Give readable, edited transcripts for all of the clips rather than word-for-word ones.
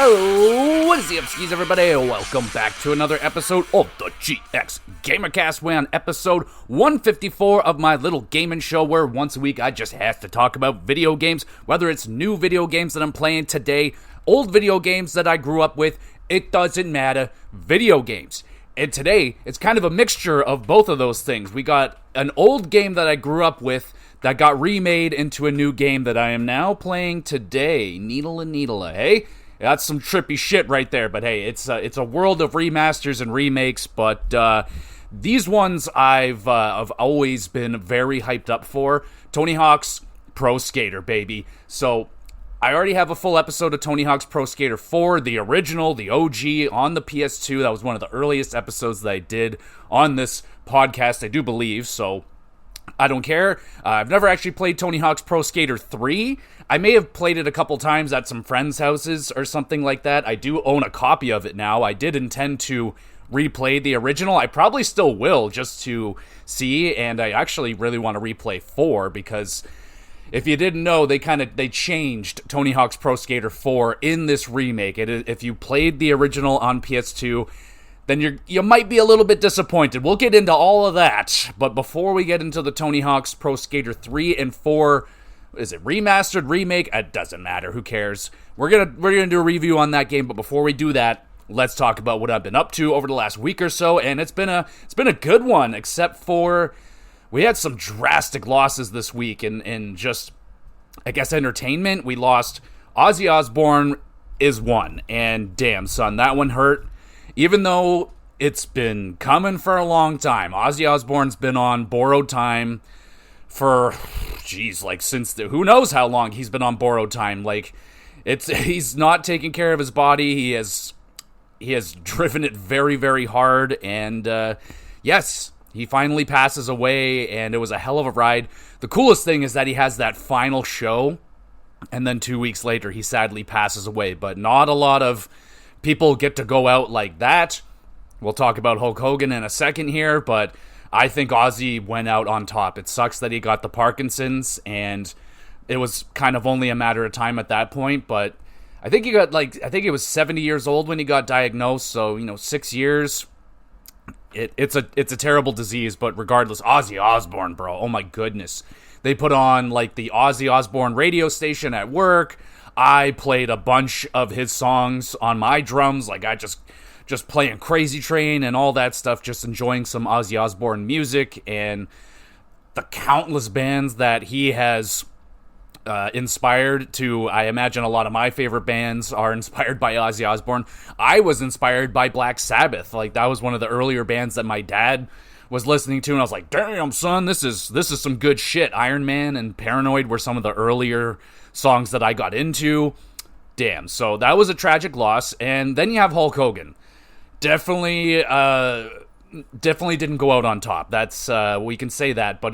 Oh, what is the upskis, everybody? Welcome back to another episode of the GXGamerCast. We're on episode 154 of my little gaming show where once a week I just have to talk about video games, whether it's new video games that I'm playing today, old video games that I grew up with, it doesn't matter, video games. And today, it's kind of a mixture of both of those things. We got an old game that I grew up with that got remade into a new game that I am now playing today. Needle, hey? That's some trippy shit right there, but hey, it's a world of remasters and remakes, but these ones I've always been very hyped up for. Tony Hawk's Pro Skater, baby. So I already have a full episode of Tony Hawk's Pro Skater 4, the original, the OG, on the PS2. That was one of the earliest episodes that I did on this podcast, I do believe, so I don't care. I've never actually played Tony Hawk's Pro Skater 3. I may have played it a couple times at some friends' houses or something like that. I do own a copy of it now. I did intend to replay the original. I probably still will, just to see, and I actually really want to replay 4, because if you didn't know, they changed Tony Hawk's Pro Skater 4 in this remake. If you played the original on PS2, then you might be a little bit disappointed. We'll get into all of that, but before we get into the Tony Hawk's Pro Skater 3 and 4, is it remastered, remake? It doesn't matter. Who cares? We're gonna do a review on that game, but before we do that, let's talk about what I've been up to over the last week or so, and it's been a good one, except for we had some drastic losses this week in just, I guess, entertainment. We lost Ozzy Osbourne is one, and damn, son, that one hurt. Even though it's been coming for a long time. Ozzy Osbourne's been on borrowed time for, since who knows how long he's been on borrowed time. He's not taking care of his body. He has driven it very, very hard, and yes, he finally passes away, and it was a hell of a ride. The coolest thing is that he has that final show, and then 2 weeks later, he sadly passes away, but not a lot of people get to go out like that. We'll talk about Hulk Hogan in a second here, but I think Ozzy went out on top. It sucks that he got the Parkinson's, and it was kind of only a matter of time at that point, but I think he was 70 years old when he got diagnosed, so, 6 years. It's a terrible disease, but regardless, Ozzy Osbourne, bro, oh my goodness. They put on, the Ozzy Osbourne radio station at work. I played a bunch of his songs on my drums, I just playing Crazy Train and all that stuff, just enjoying some Ozzy Osbourne music, and the countless bands that he has inspired to. I imagine a lot of my favorite bands are inspired by Ozzy Osbourne. I was inspired by Black Sabbath. That was one of the earlier bands that my dad was listening to, and I was like, damn, son, this is some good shit. Iron Man and Paranoid were some of the earlier songs that I got into. Damn, so that was a tragic loss. And then you have Hulk Hogan. Definitely didn't go out on top. That's we can say that, but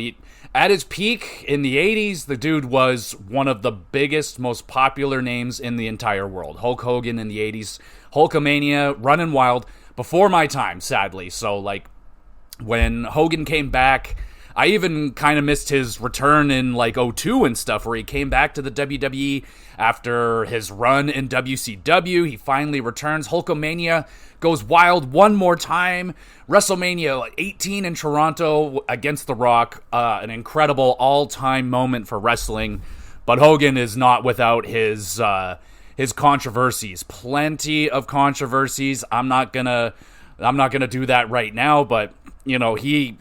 at his peak in the 80s, the dude was one of the biggest, most popular names in the entire world. Hulk Hogan in the 80s, Hulkamania, running wild, before my time, sadly. So, when Hogan came back, I even kind of missed his return in, '02 and stuff, where he came back to the WWE after his run in WCW. He finally returns. Hulkamania goes wild one more time. WrestleMania 18 in Toronto against The Rock. An incredible all-time moment for wrestling. But Hogan is not without his controversies. Plenty of controversies. I'm not gonna do that right now, but he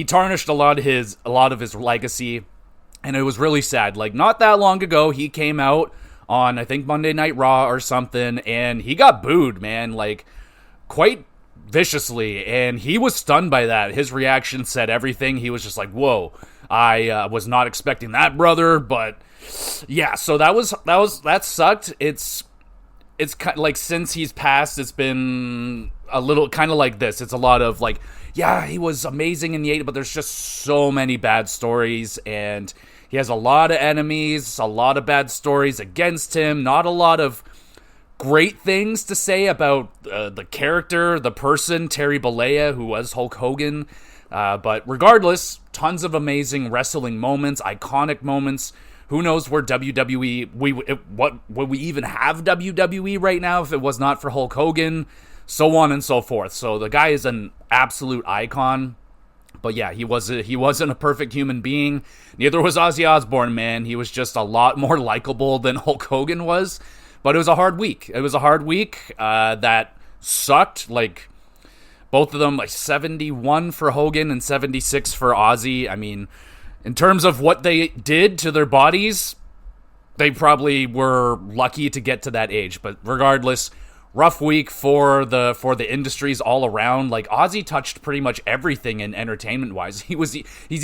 tarnished a lot of his legacy, and it was really sad. Not that long ago, he came out on, I think, Monday Night Raw or something, and he got booed, man, quite viciously, and he was stunned by that. His reaction said everything. He was just like, whoa, I was not expecting that, brother, but yeah, so that sucked. It's since he's passed, it's been a little kind of like this. It's a lot of yeah, he was amazing in the 80s, but there's just so many bad stories, and he has a lot of enemies, a lot of bad stories against him, not a lot of great things to say about the character, the person, Terry Bollea, who was Hulk Hogan, but regardless, tons of amazing wrestling moments, iconic moments Who knows where WWE, what would we even have WWE right now if it was not for Hulk Hogan, so on and so forth. So the guy is an absolute icon. But yeah, he wasn't a perfect human being. Neither was Ozzy Osbourne, man. He was just a lot more likable than Hulk Hogan was. But it was a hard week. It was a hard week that sucked. Like, both of them, like 71 for Hogan and 76 for Ozzy. I mean, in terms of what they did to their bodies, they probably were lucky to get to that age. But regardless, rough week for the industries all around. Like, Ozzy touched pretty much everything in entertainment wise. He's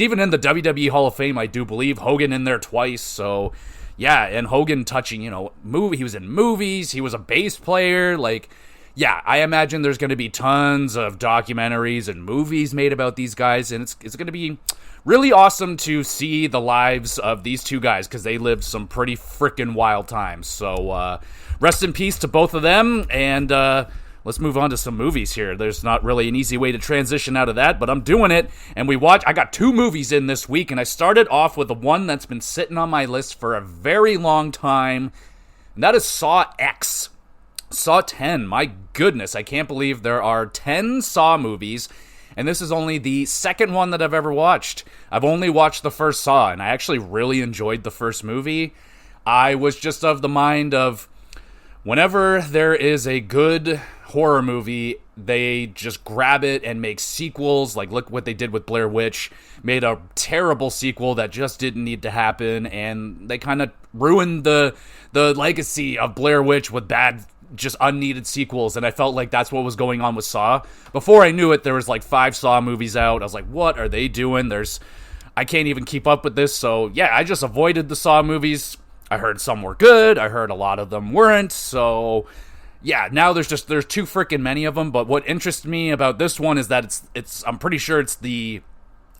even in the WWE Hall of Fame, I do believe. Hogan in there twice. So yeah, and Hogan touching, he was in movies, he was a bass player. Like, yeah, I imagine there's going to be tons of documentaries and movies made about these guys, and it's going to be really awesome to see the lives of these two guys, because they lived some pretty freaking wild times. So rest in peace to both of them, and let's move on to some movies here. There's not really an easy way to transition out of that, but I'm doing it. And I got 2 movies in this week, and I started off with the one that's been sitting on my list for a very long time, and that is Saw X. Saw 10. My goodness, I can't believe there are 10 Saw movies, and this is only the second one that I've ever watched. I've only watched the first Saw, and I actually really enjoyed the first movie. I was just of the mind of, whenever there is a good horror movie, they just grab it and make sequels. Like, look what they did with Blair Witch. Made a terrible sequel that just didn't need to happen, and they kind of ruined the legacy of Blair Witch with bad, just unneeded sequels. And I felt like that's what was going on with Saw. Before I knew it, there was like 5 Saw movies out. I was like, what are they doing? I can't even keep up with this. So yeah, I just avoided the Saw movies. I heard some were good. I heard a lot of them weren't. So yeah, now there's too freaking many of them. But what interests me about this one is that I'm pretty sure it's the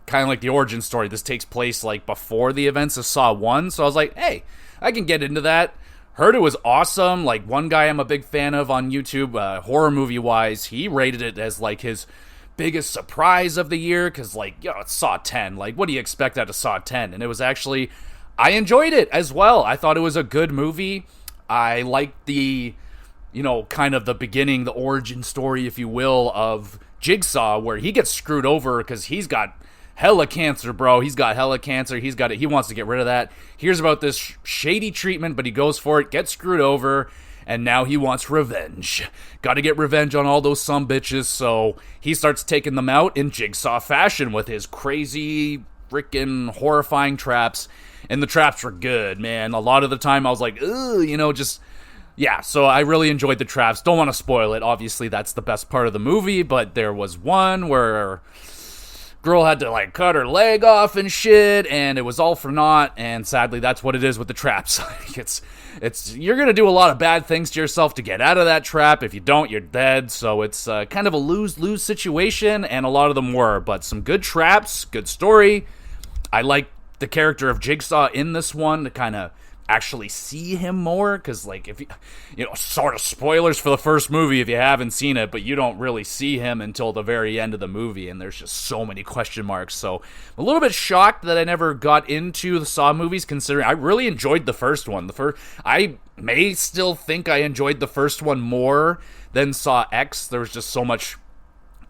kind of like the origin story. This takes place like before the events of Saw 1. So I was like, hey, I can get into that. Heard it was awesome. Like, one guy I'm a big fan of on YouTube, horror movie wise, he rated it as like his biggest surprise of the year, because like, it's Saw 10. Like, what do you expect out of Saw 10? And it was actually, I enjoyed it as well. I thought it was a good movie. I liked the, kind of the beginning, the origin story, if you will, of Jigsaw, where he gets screwed over because he's got hella cancer, bro. He's got hella cancer. He's got it. He wants to get rid of that. Hears about this shady treatment, but he goes for it, gets screwed over, and now he wants revenge. Got to get revenge on all those sumbitches, so he starts taking them out in Jigsaw fashion with his crazy, freaking horrifying traps. And the traps were good, man. A lot of the time I was like, ugh, yeah, so I really enjoyed the traps. Don't want to spoil it. Obviously, that's the best part of the movie, but there was one where girl had to like cut her leg off and shit, and it was all for naught. And sadly, that's what it is with the traps. it's you're gonna do a lot of bad things to yourself to get out of that trap. If you don't, you're dead. So it's kind of a lose-lose situation, and a lot of them were. But some good traps, good story. I like the character of Jigsaw in this one to kind of actually see him more, because like, if sort of spoilers for the first movie if you haven't seen it, but you don't really see him until the very end of the movie, and there's just so many question marks. So I'm a little bit shocked that I never got into the Saw movies, considering I really enjoyed the first one. I may still think I enjoyed the first one more than Saw X. There was just so much,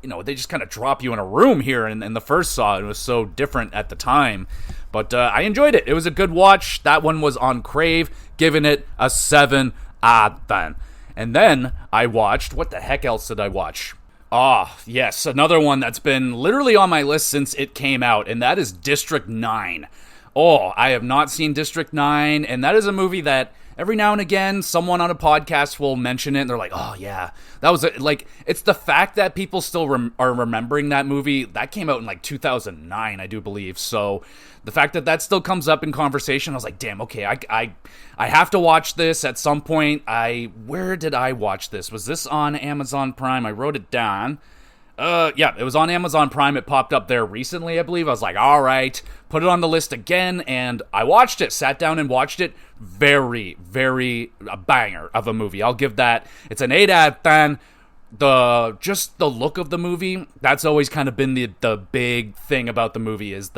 they just kind of drop you in a room here in the first Saw. It was so different at the time. But I enjoyed it. It was a good watch. That one was on Crave, giving it a 7 out of 10. And then I watched, what the heck else did I watch? Yes, another one that's been literally on my list since it came out, and that is District 9. I have not seen District 9, and that is a movie that every now and again, someone on a podcast will mention it, and they're like, oh yeah, that was it's the fact that people still are remembering that movie. That came out in like 2009, I do believe. So the fact that still comes up in conversation, I was like, damn, okay, I have to watch this at some point. Where did I watch this? Was this on Amazon Prime? I wrote it down. Yeah, it was on Amazon Prime. It popped up there recently, I believe. I was like, all right, put it on the list again, and I watched it, sat down and watched it. Very, very a banger of a movie. I'll give that. It's an 8 out of 10. Just the look of the movie, that's always kind of been the big thing about the movie, is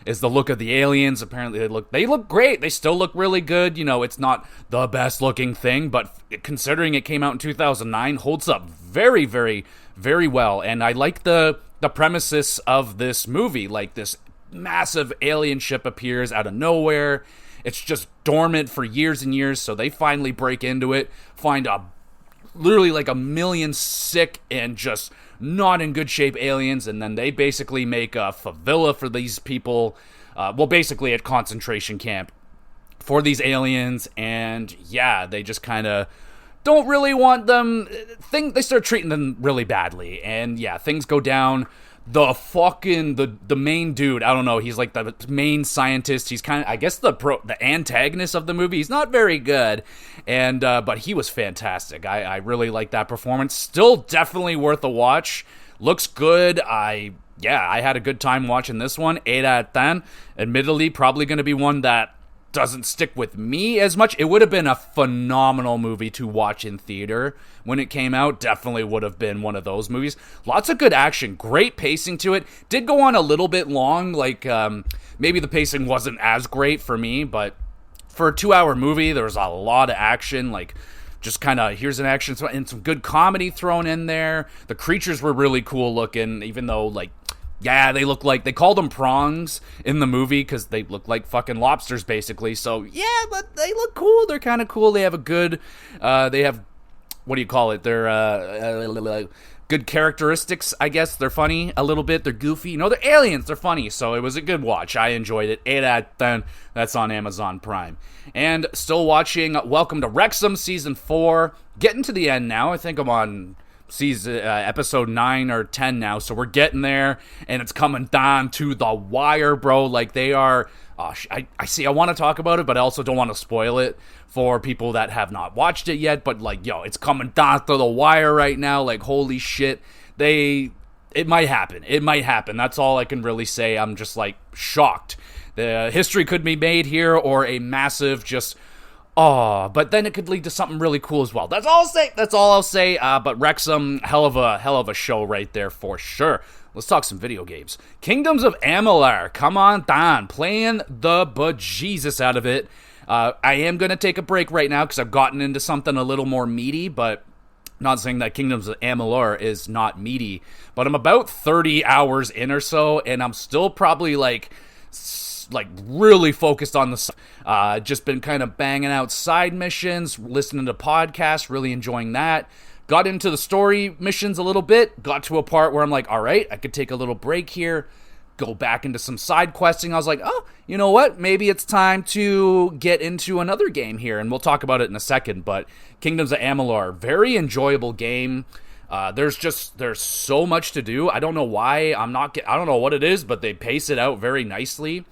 is the look of the aliens. Apparently they look great. They still look really good. It's not the best looking thing, but considering it came out in 2009, holds up very, very, very well. And I like the premises of this movie. Like, this massive alien ship appears out of nowhere. It's just dormant for years and years, so they finally break into it, find literally like 1 million sick and just not in good shape aliens, and then they basically make a favela for these people, basically a concentration camp for these aliens. And yeah, they just kind of don't really want them. They start treating them really badly, and yeah, things go down. The main dude, I don't know, he's like the main scientist. He's kind of, I guess, the antagonist of the movie. He's not very good, and but he was fantastic. I really like that performance. Still definitely worth a watch. Looks good. I had a good time watching this one. 8 out of 10. Admittedly, probably going to be one that doesn't stick with me as much. It would have been a phenomenal movie to watch in theater when it came out. Definitely would have been one of those movies. Lots of good action, great pacing to it. Did go on a little bit long, like maybe the pacing wasn't as great for me, but for a 2-hour movie, there was a lot of action, like just kind of, here's an action and some good comedy thrown in there. The creatures were really cool looking, even though, like, yeah, they called them prongs in the movie because they look like fucking lobsters, basically. So, yeah, but they look cool. They're kind of cool. They have a good, what do you call it? They're, good characteristics, I guess. They're funny a little bit. They're goofy. They're aliens. They're funny. So it was a good watch. I enjoyed it. 8 out of 10. That's on Amazon Prime. And still watching Welcome to Wrexham Season 4. Getting to the end now. I think I'm on episode 9 or 10 now, so we're getting there, and it's coming down to the wire, bro. Like, they are, I want to talk about it, but I also don't want to spoil it for people that have not watched it yet, but, like, it's coming down to the wire right now. Like, holy shit, it might happen. That's all I can really say. I'm just, like, shocked. The history could be made here, or a massive just, but then it could lead to something really cool as well. That's all I'll say. But Wrexham, hell of a show right there for sure. Let's talk some video games. Kingdoms of Amalur, come on down, playing the bejesus out of it. I am gonna take a break right now because I've gotten into something a little more meaty, but not saying that Kingdoms of Amalur is not meaty. But I'm about 30 hours in or so, and I'm still probably like really focused on the just been kind of banging out side missions, listening to podcasts, really enjoying that. Got into the story missions a little bit, got to a part where I'm like, all right, I could take a little break here, go back into some side questing. I was like, oh, you know what, maybe it's time to get into another game here, and we'll talk about it in a second. But Kingdoms of Amalur, very enjoyable game. There's so much to do. I don't know why I don't know what it is, but they pace it out very nicely,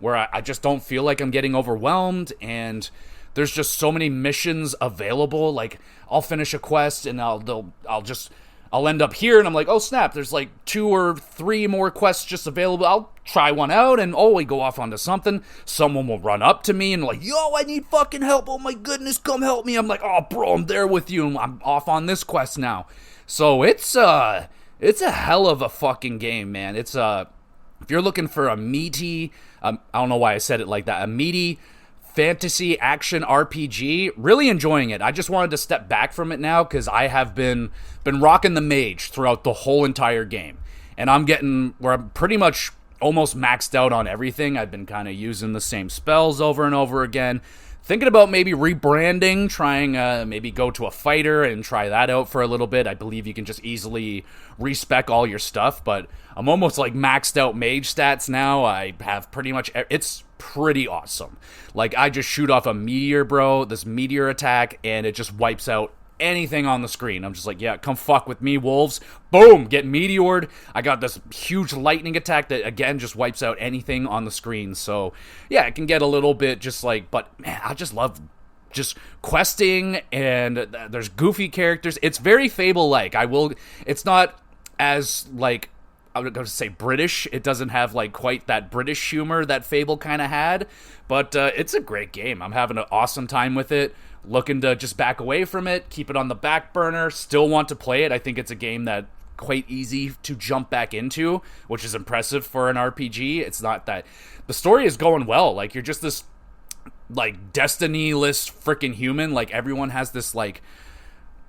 where I just don't feel like I'm getting overwhelmed, and there's just so many missions available. Like, I'll finish a quest, and I'll end up here, and I'm like, oh snap, there's like 2 or 3 more quests just available. I'll try one out, and we go off onto something. Someone will run up to me and like, yo, I need fucking help. Oh my goodness, come help me. I'm like, oh bro, I'm there with you, and I'm off on this quest now. So it's a hell of a fucking game, man. It's if you're looking for a meaty, I don't know why I said it like that, a meaty fantasy action RPG, really enjoying it. I just wanted to step back from it now because I have been rocking the mage throughout the whole entire game. And I'm getting where I'm pretty much almost maxed out on everything. I've been kind of using the same spells over and over again. Thinking about maybe rebranding, trying maybe go to a fighter and try that out for a little bit. I believe you can just easily respec all your stuff, but I'm almost like maxed out mage stats now. I have pretty much, it's pretty awesome. Like, I just shoot off a meteor, bro, this meteor attack, and it just wipes out anything on the screen. I'm just like, yeah, come fuck with me, wolves. Boom, get meteored. I got this huge lightning attack that, again, just wipes out anything on the screen. So, yeah, it can get a little bit just like, but, man, I just love just questing, and there's goofy characters. It's very Fable-like. It's not as, like, I would go to say British. It doesn't have, like, quite that British humor that Fable kind of had, but it's a great game. I'm having an awesome time with it. Looking to just back away from it, keep it on the back burner, still want to play it. I think it's a game that quite easy to jump back into, which is impressive for an RPG. It's not that the story is going well. Like, you're just this like destiny-less freaking human. Like, everyone has this like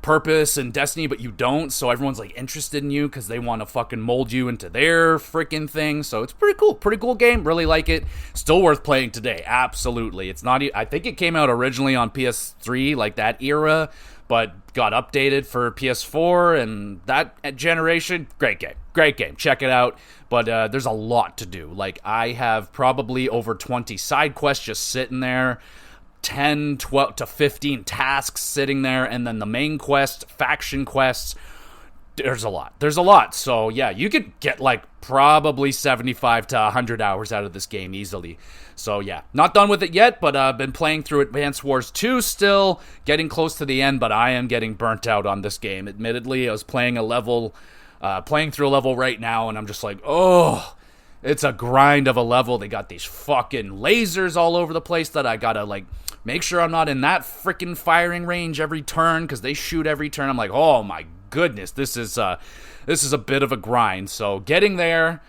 purpose and destiny, but you don't, so everyone's like interested in you because they want to fucking mold you into their freaking thing. So it's pretty cool game. Really like it. Still worth playing today. Absolutely. It's not, I think it came out originally on PS3, like that era, but got updated for PS4 and that generation. Great game. Check it out. But there's a lot to do. Like, I have probably over 20 side quests just sitting there, 10, 12 to 15 tasks sitting there, and then the main quest, faction quests. There's a lot. So yeah, you could get like probably 75 to 100 hours out of this game easily. So yeah, not done with it yet, but I've been playing through Advance Wars 2 still, getting close to the end, but I am getting burnt out on this game. Admittedly, I was playing through a level right now, and I'm just like, oh, it's a grind of a level. They got these fucking lasers all over the place that I gotta like make sure I'm not in that freaking firing range every turn, because they shoot every turn. I'm like, oh my goodness, this is a bit of a grind. So getting there,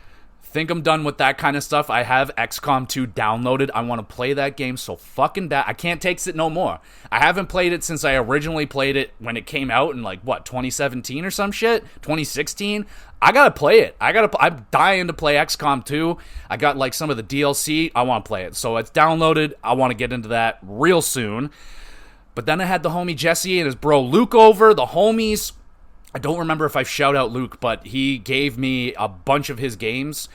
think I'm done with that kind of stuff. I have XCOM 2 downloaded. I want to play that game so fucking bad. I can't take it no more. I haven't played it since I originally played it when it came out in like, what, 2017 or some shit? 2016? I gotta play it. I'm dying to play XCOM 2. I got like some of the DLC. I want to play it. So it's downloaded. I want to get into that real soon. But then I had the homie Jesse and his bro Luke over. The homies, I don't remember if I shout out Luke, but he gave me a bunch of his games.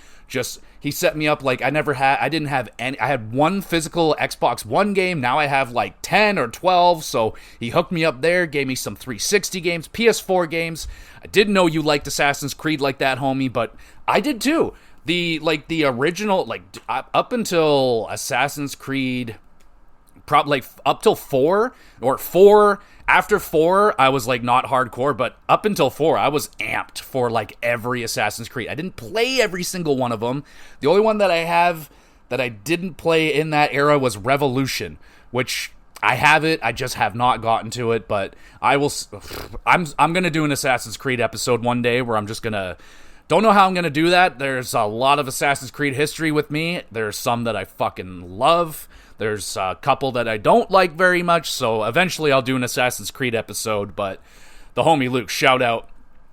He set me up like I didn't have any. I had one physical Xbox One game. Now I have like 10 or 12. So he hooked me up there, gave me some 360 games, PS4 games. I didn't know you liked Assassin's Creed like that, homie, but I did too. The original, like up until Assassin's Creed, probably like up till 4 or 4. After 4, I was like not hardcore, but up until 4, I was amped for like every Assassin's Creed. I didn't play every single one of them. The only one that I have that I didn't play in that era was Revolution, which I have it. I just have not gotten to it, but I'm going to do an Assassin's Creed episode one day where I'm just going to, don't know how I'm going to do that. There's a lot of Assassin's Creed history with me. There's some that I fucking love. There's a couple that I don't like very much, so eventually I'll do an Assassin's Creed episode, but the homie Luke, shout out,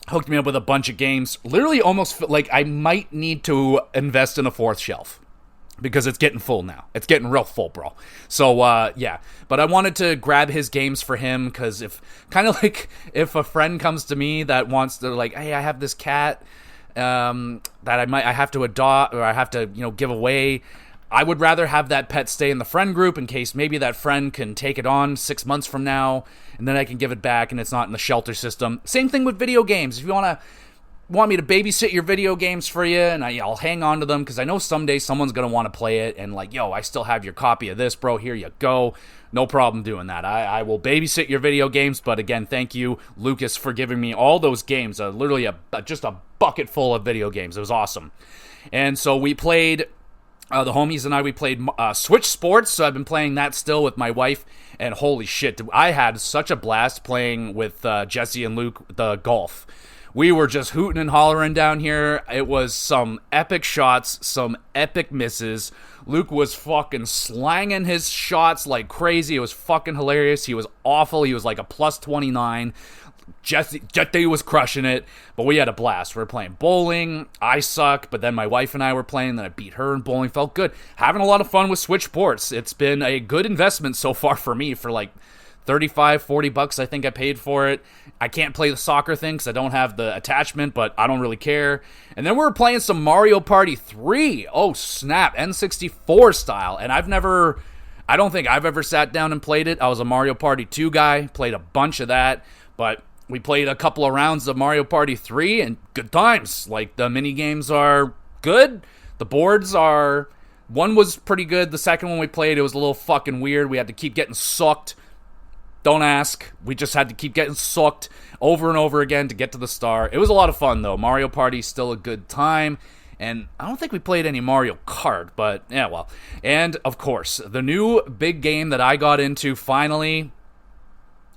hooked me up with a bunch of games. Literally almost like I might need to invest in a 4th shelf, because it's getting full now. It's getting real full, bro. So, yeah. But I wanted to grab his games for him, because if a friend comes to me that wants to, like, hey, I have this cat that I have to adopt, or I have to, give away, I would rather have that pet stay in the friend group in case maybe that friend can take it on 6 months from now, and then I can give it back and it's not in the shelter system. Same thing with video games. If you want me to babysit your video games for you, and I'll hang on to them, because I know someday someone's going to want to play it, and like, yo, I still have your copy of this, bro, here you go. No problem doing that. I will babysit your video games, but again, thank you, Lucas, for giving me all those games. Literally just a bucket full of video games. It was awesome. And so we played... the homies and I, we played Switch Sports, so I've been playing that still with my wife, and holy shit, I had such a blast playing with Jesse and Luke the golf. We were just hooting and hollering down here. It was some epic shots, some epic misses. Luke was fucking slanging his shots like crazy. It was fucking hilarious. He was awful. He was like a plus 29. Jette was crushing it, but we had a blast. We were playing bowling. I suck, but then my wife and I were playing, then I beat her in bowling. Felt good. Having a lot of fun with Switch Sports. It's been a good investment so far for me, for like $35-$40 I think I paid for it. I can't play the soccer thing because I don't have the attachment, but I don't really care. And then we were playing some Mario Party 3. Oh snap, N64 style. And I don't think I've ever sat down and played it. I was a Mario Party 2 guy, played a bunch of that, but we played a couple of rounds of Mario Party 3, and good times. Like, the mini games are good. The boards are... One was pretty good. The second one we played, it was a little fucking weird. We had to keep getting sucked. Don't ask. We just had to keep getting sucked over and over again to get to the star. It was a lot of fun, though. Mario Party's still a good time. And I don't think we played any Mario Kart, but yeah, well. And, of course, the new big game that I got into finally...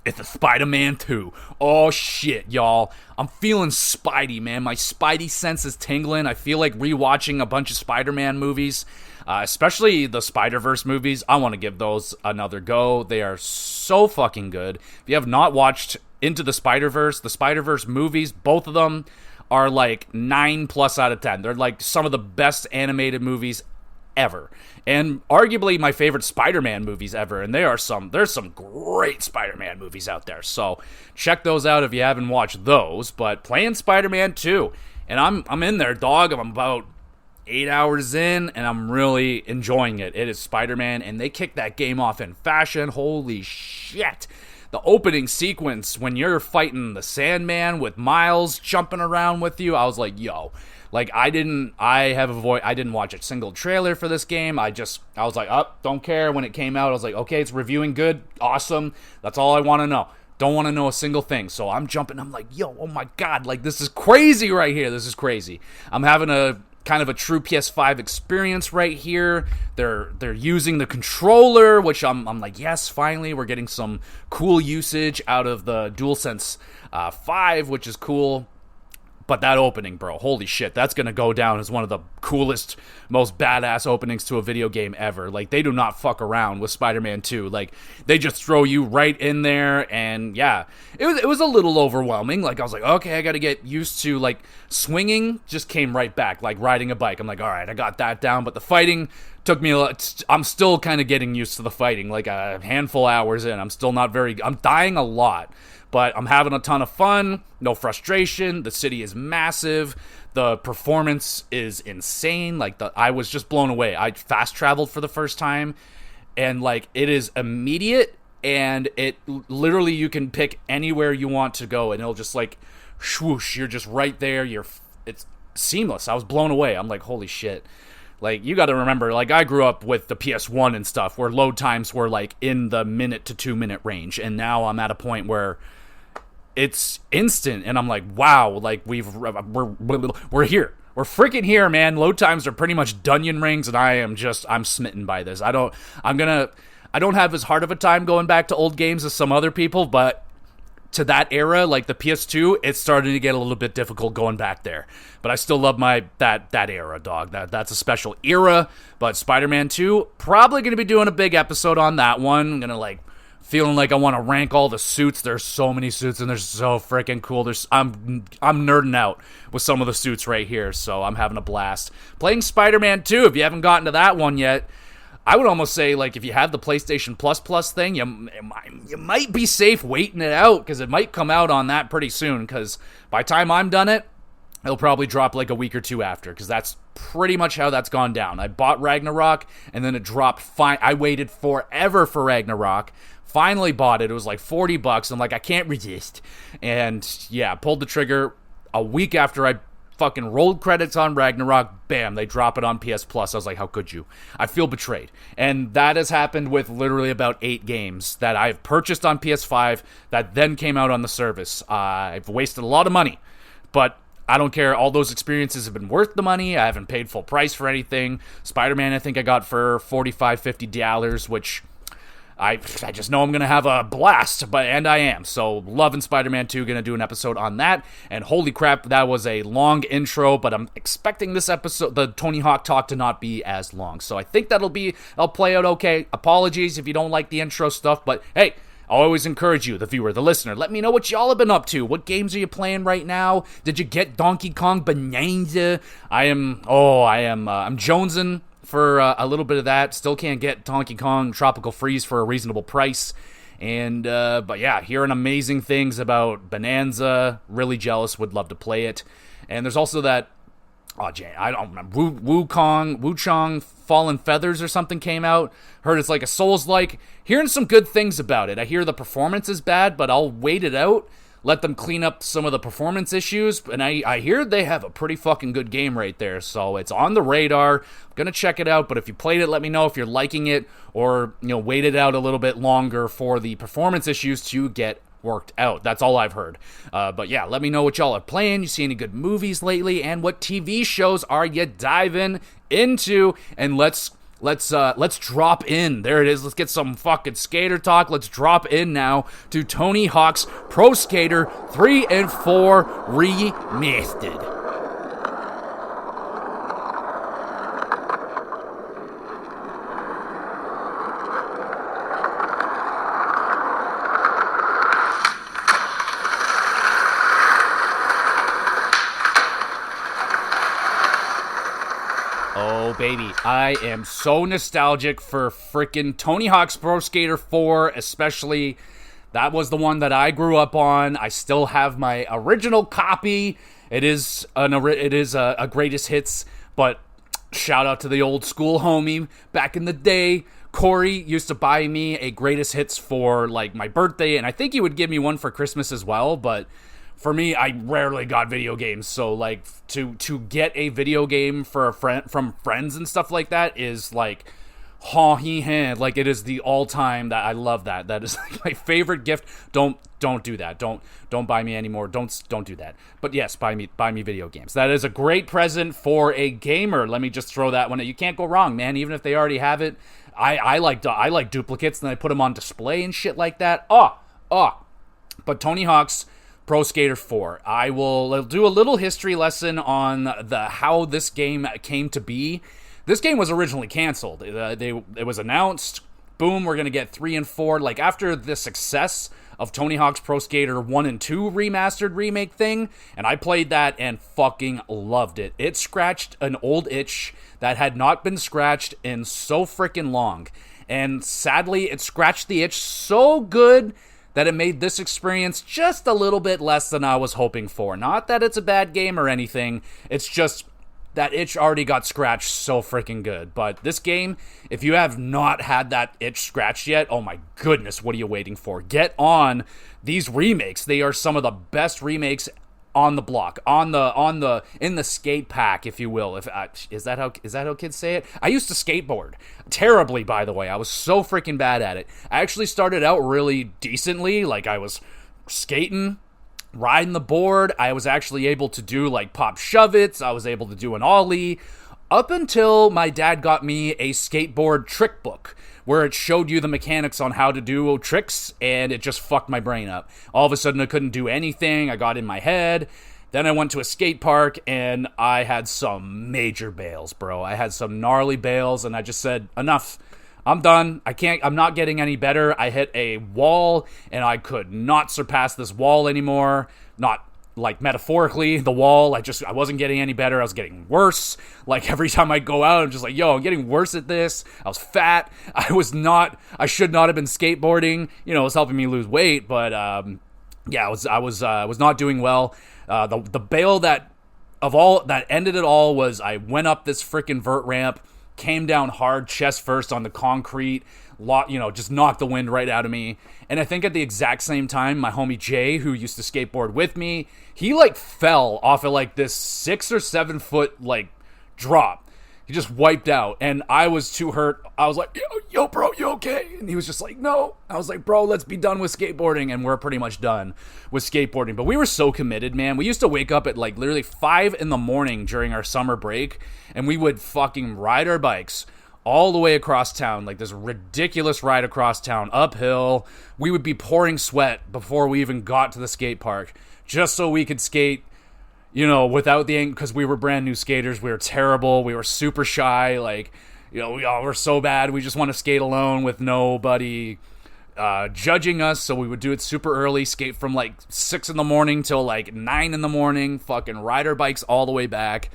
It's a Spider-Man 2. Oh shit, y'all. I'm feeling Spidey, man. My Spidey sense is tingling. I feel like rewatching a bunch of Spider-Man movies, especially the Spider-Verse movies. I want to give those another go. They are so fucking good. If you have not watched Into the Spider-Verse movies, both of them are like 9+ out of 10. They're like some of the best animated movies ever, and arguably my favorite Spider-Man movies ever. And there's some great Spider-Man movies out there, so check those out if you haven't watched those. But playing Spider-Man 2, and I'm in there, dog. I'm about 8 hours in, and I'm really enjoying it. It is Spider-Man, and they kicked that game off in fashion. Holy shit. The opening sequence when you're fighting the Sandman with Miles jumping around with you, I was like, yo. Like, I didn't watch a single trailer for this game. I was like, don't care. When it came out, I was like, okay, it's reviewing good, awesome. That's all I want to know. Don't want to know a single thing. So I'm jumping. I'm like, yo, oh my God, like, this is crazy right here. This is crazy. I'm having a kind of a true PS5 experience right here. They're using the controller, which I'm like, yes, finally, we're getting some cool usage out of the DualSense 5, which is cool. But that opening, bro, holy shit, that's going to go down as one of the coolest, most badass openings to a video game ever. Like, they do not fuck around with Spider-Man 2. Like, they just throw you right in there, and yeah, it was a little overwhelming. Like, I was like, okay, I got to get used to, like, swinging just came right back, like riding a bike. I'm like, all right, I got that down, but the fighting took me a lot. I'm still kind of getting used to the fighting, like a handful of hours in. I'm dying a lot. But I'm having a ton of fun, no frustration. The city is massive. The performance is insane. Like, I was just blown away. I fast traveled for the first time, and like, it is immediate, and it literally, you can pick anywhere you want to go, and it'll just like swoosh. You're just right there. It's seamless. I was blown away. I'm like, holy shit. Like, you got to remember, like, I grew up with the PS1 and stuff where load times were like in the minute to 2 minute range, and now I'm at a point where it's instant, and I'm like, wow, like, we're here. We're freaking here, man. Load times are pretty much Dunyan rings, and I'm smitten by this. I don't have as hard of a time going back to old games as some other people, but to that era, like the PS2, it's starting to get a little bit difficult going back there. But I still love that era, dog. That's a special era. But Spider-Man 2, probably going to be doing a big episode on that one. I'm going to, like, feeling like I want to rank all the suits. There's so many suits, and they're so freaking cool. I'm nerding out with some of the suits right here, so I'm having a blast. Playing Spider-Man 2, if you haven't gotten to that one yet, I would almost say, like, if you have the PlayStation Plus thing, you might be safe waiting it out, because it might come out on that pretty soon, because by the time I'm done it'll probably drop like a week or two after, because that's pretty much how that's gone down. I bought Ragnarok, and then it dropped. I waited forever for Ragnarok. Finally bought it. It was like $40. I'm like, I can't resist. And yeah, pulled the trigger a week after I fucking rolled credits on Ragnarok. Bam, they drop it on PS Plus. I was like, how could you? I feel betrayed. And that has happened with literally about 8 games that I've purchased on PS5 that then came out on the service. I've wasted a lot of money, but I don't care. All those experiences have been worth the money. I haven't paid full price for anything. Spider-Man, I think I got for $45-50, which I just know I'm going to have a blast, and I am. So, loving Spider-Man 2, going to do an episode on that. And holy crap, that was a long intro, but I'm expecting this episode, the Tony Hawk talk, to not be as long. So, I think I'll play out okay. Apologies if you don't like the intro stuff, but hey, I always encourage you, the viewer, the listener, let me know what y'all have been up to. What games are you playing right now? Did you get Donkey Kong Bonanza? I'm jonesing for a little bit of that. Still can't get Donkey Kong Tropical Freeze for a reasonable price. And, but yeah, hearing amazing things about Bonanza. Really jealous, would love to play it. And there's also that, I don't remember, Wuchang Fallen Feathers or something came out. Heard it's like a Souls-like. Hearing some good things about it. I hear the performance is bad, but I'll wait it out. Let them clean up some of the performance issues, and I hear they have a pretty fucking good game right there, so it's on the radar. I'm gonna check it out, but if you played it, let me know if you're liking it, or, wait it out a little bit longer for the performance issues to get worked out. That's all I've heard. But yeah, let me know what y'all are playing. You see any good movies lately, and what TV shows are you diving into? And let's let's drop in. There it is. Let's get some fucking skater talk. Let's drop in now to Tony Hawk's Pro Skater 3 and 4 Remastered. Oh, baby, I am so nostalgic for frickin' Tony Hawk's Pro Skater 4, especially. That was the one that I grew up on. I still have my original copy. It is a greatest hits, but shout out to the old school homie. Back in the day, Corey used to buy me a greatest hits for, like, my birthday, and I think he would give me one for Christmas as well, but for me, I rarely got video games, so, like, to get a video game for a friend from friends and stuff like that is like, like, it is the all-time that I love that. That is like my favorite gift. Don't do that. Don't buy me anymore. Don't do that. But yes, buy me video games. That is a great present for a gamer. Let me just throw that one. You can't go wrong, man. Even if they already have it, I like duplicates, and I put them on display and shit like that. But Tony Hawk's Pro Skater 4. I'll do a little history lesson on how this game came to be. This game was originally canceled. It was announced, boom, we're going to get 3 and 4. Like, after the success of Tony Hawk's Pro Skater 1 and 2 remastered remake thing, and I played that and fucking loved it. It scratched an old itch that had not been scratched in so freaking long. And sadly, it scratched the itch so good that it made this experience just a little bit less than I was hoping for. Not that it's a bad game or anything, it's just that itch already got scratched so freaking good. But this game, if you have not had that itch scratched yet, oh my goodness, what are you waiting for? Get on these remakes. They are some of the best remakes on the block, in the skate pack, if you will. Is that how kids say it? I used to skateboard terribly, by the way. I was so freaking bad at it. I actually started out really decently. Like, I was skating, riding the board. I was actually able to do, like, pop shove-its. I was able to do an ollie, up until my dad got me a skateboard trick book, where it showed you the mechanics on how to do tricks, and it just fucked my brain up. All of a sudden, I couldn't do anything. I got in my head. Then I went to a skate park, and I had some major bails, bro. I had some gnarly bails, and I just said, enough. I'm done. I'm not getting any better. I hit a wall, and I could not surpass this wall anymore. Not like metaphorically, the wall. I wasn't getting any better. I was getting worse. Like, every time I'd go out, I'm just like, yo, I'm getting worse at this. I was fat. I should not have been skateboarding. You know, it was helping me lose weight, but yeah, I was not doing well. The bail that ended it all was I went up this freaking vert ramp, came down hard, chest first on the concrete, just knocked the wind right out of me. And I think at the exact same time, my homie Jay, who used to skateboard with me, he like fell off of like this 6 or 7 foot like drop. He just wiped out, and I was too hurt. I was like, yo, bro, you okay? And he was just like, no. I was like, bro, let's be done with skateboarding, and we're pretty much done with skateboarding. But we were so committed, man. We used to wake up at like literally 5 in the morning during our summer break, and we would fucking ride our bikes all the way across town, like this ridiculous ride across town, uphill. We would be pouring sweat before we even got to the skate park, just so we could skate, without the ink, because we were brand new skaters. We were terrible. We were super shy. Like, we all were so bad. We just want to skate alone with nobody judging us. So we would do it super early, skate from like 6 in the morning till like 9 in the morning, fucking ride our bikes all the way back.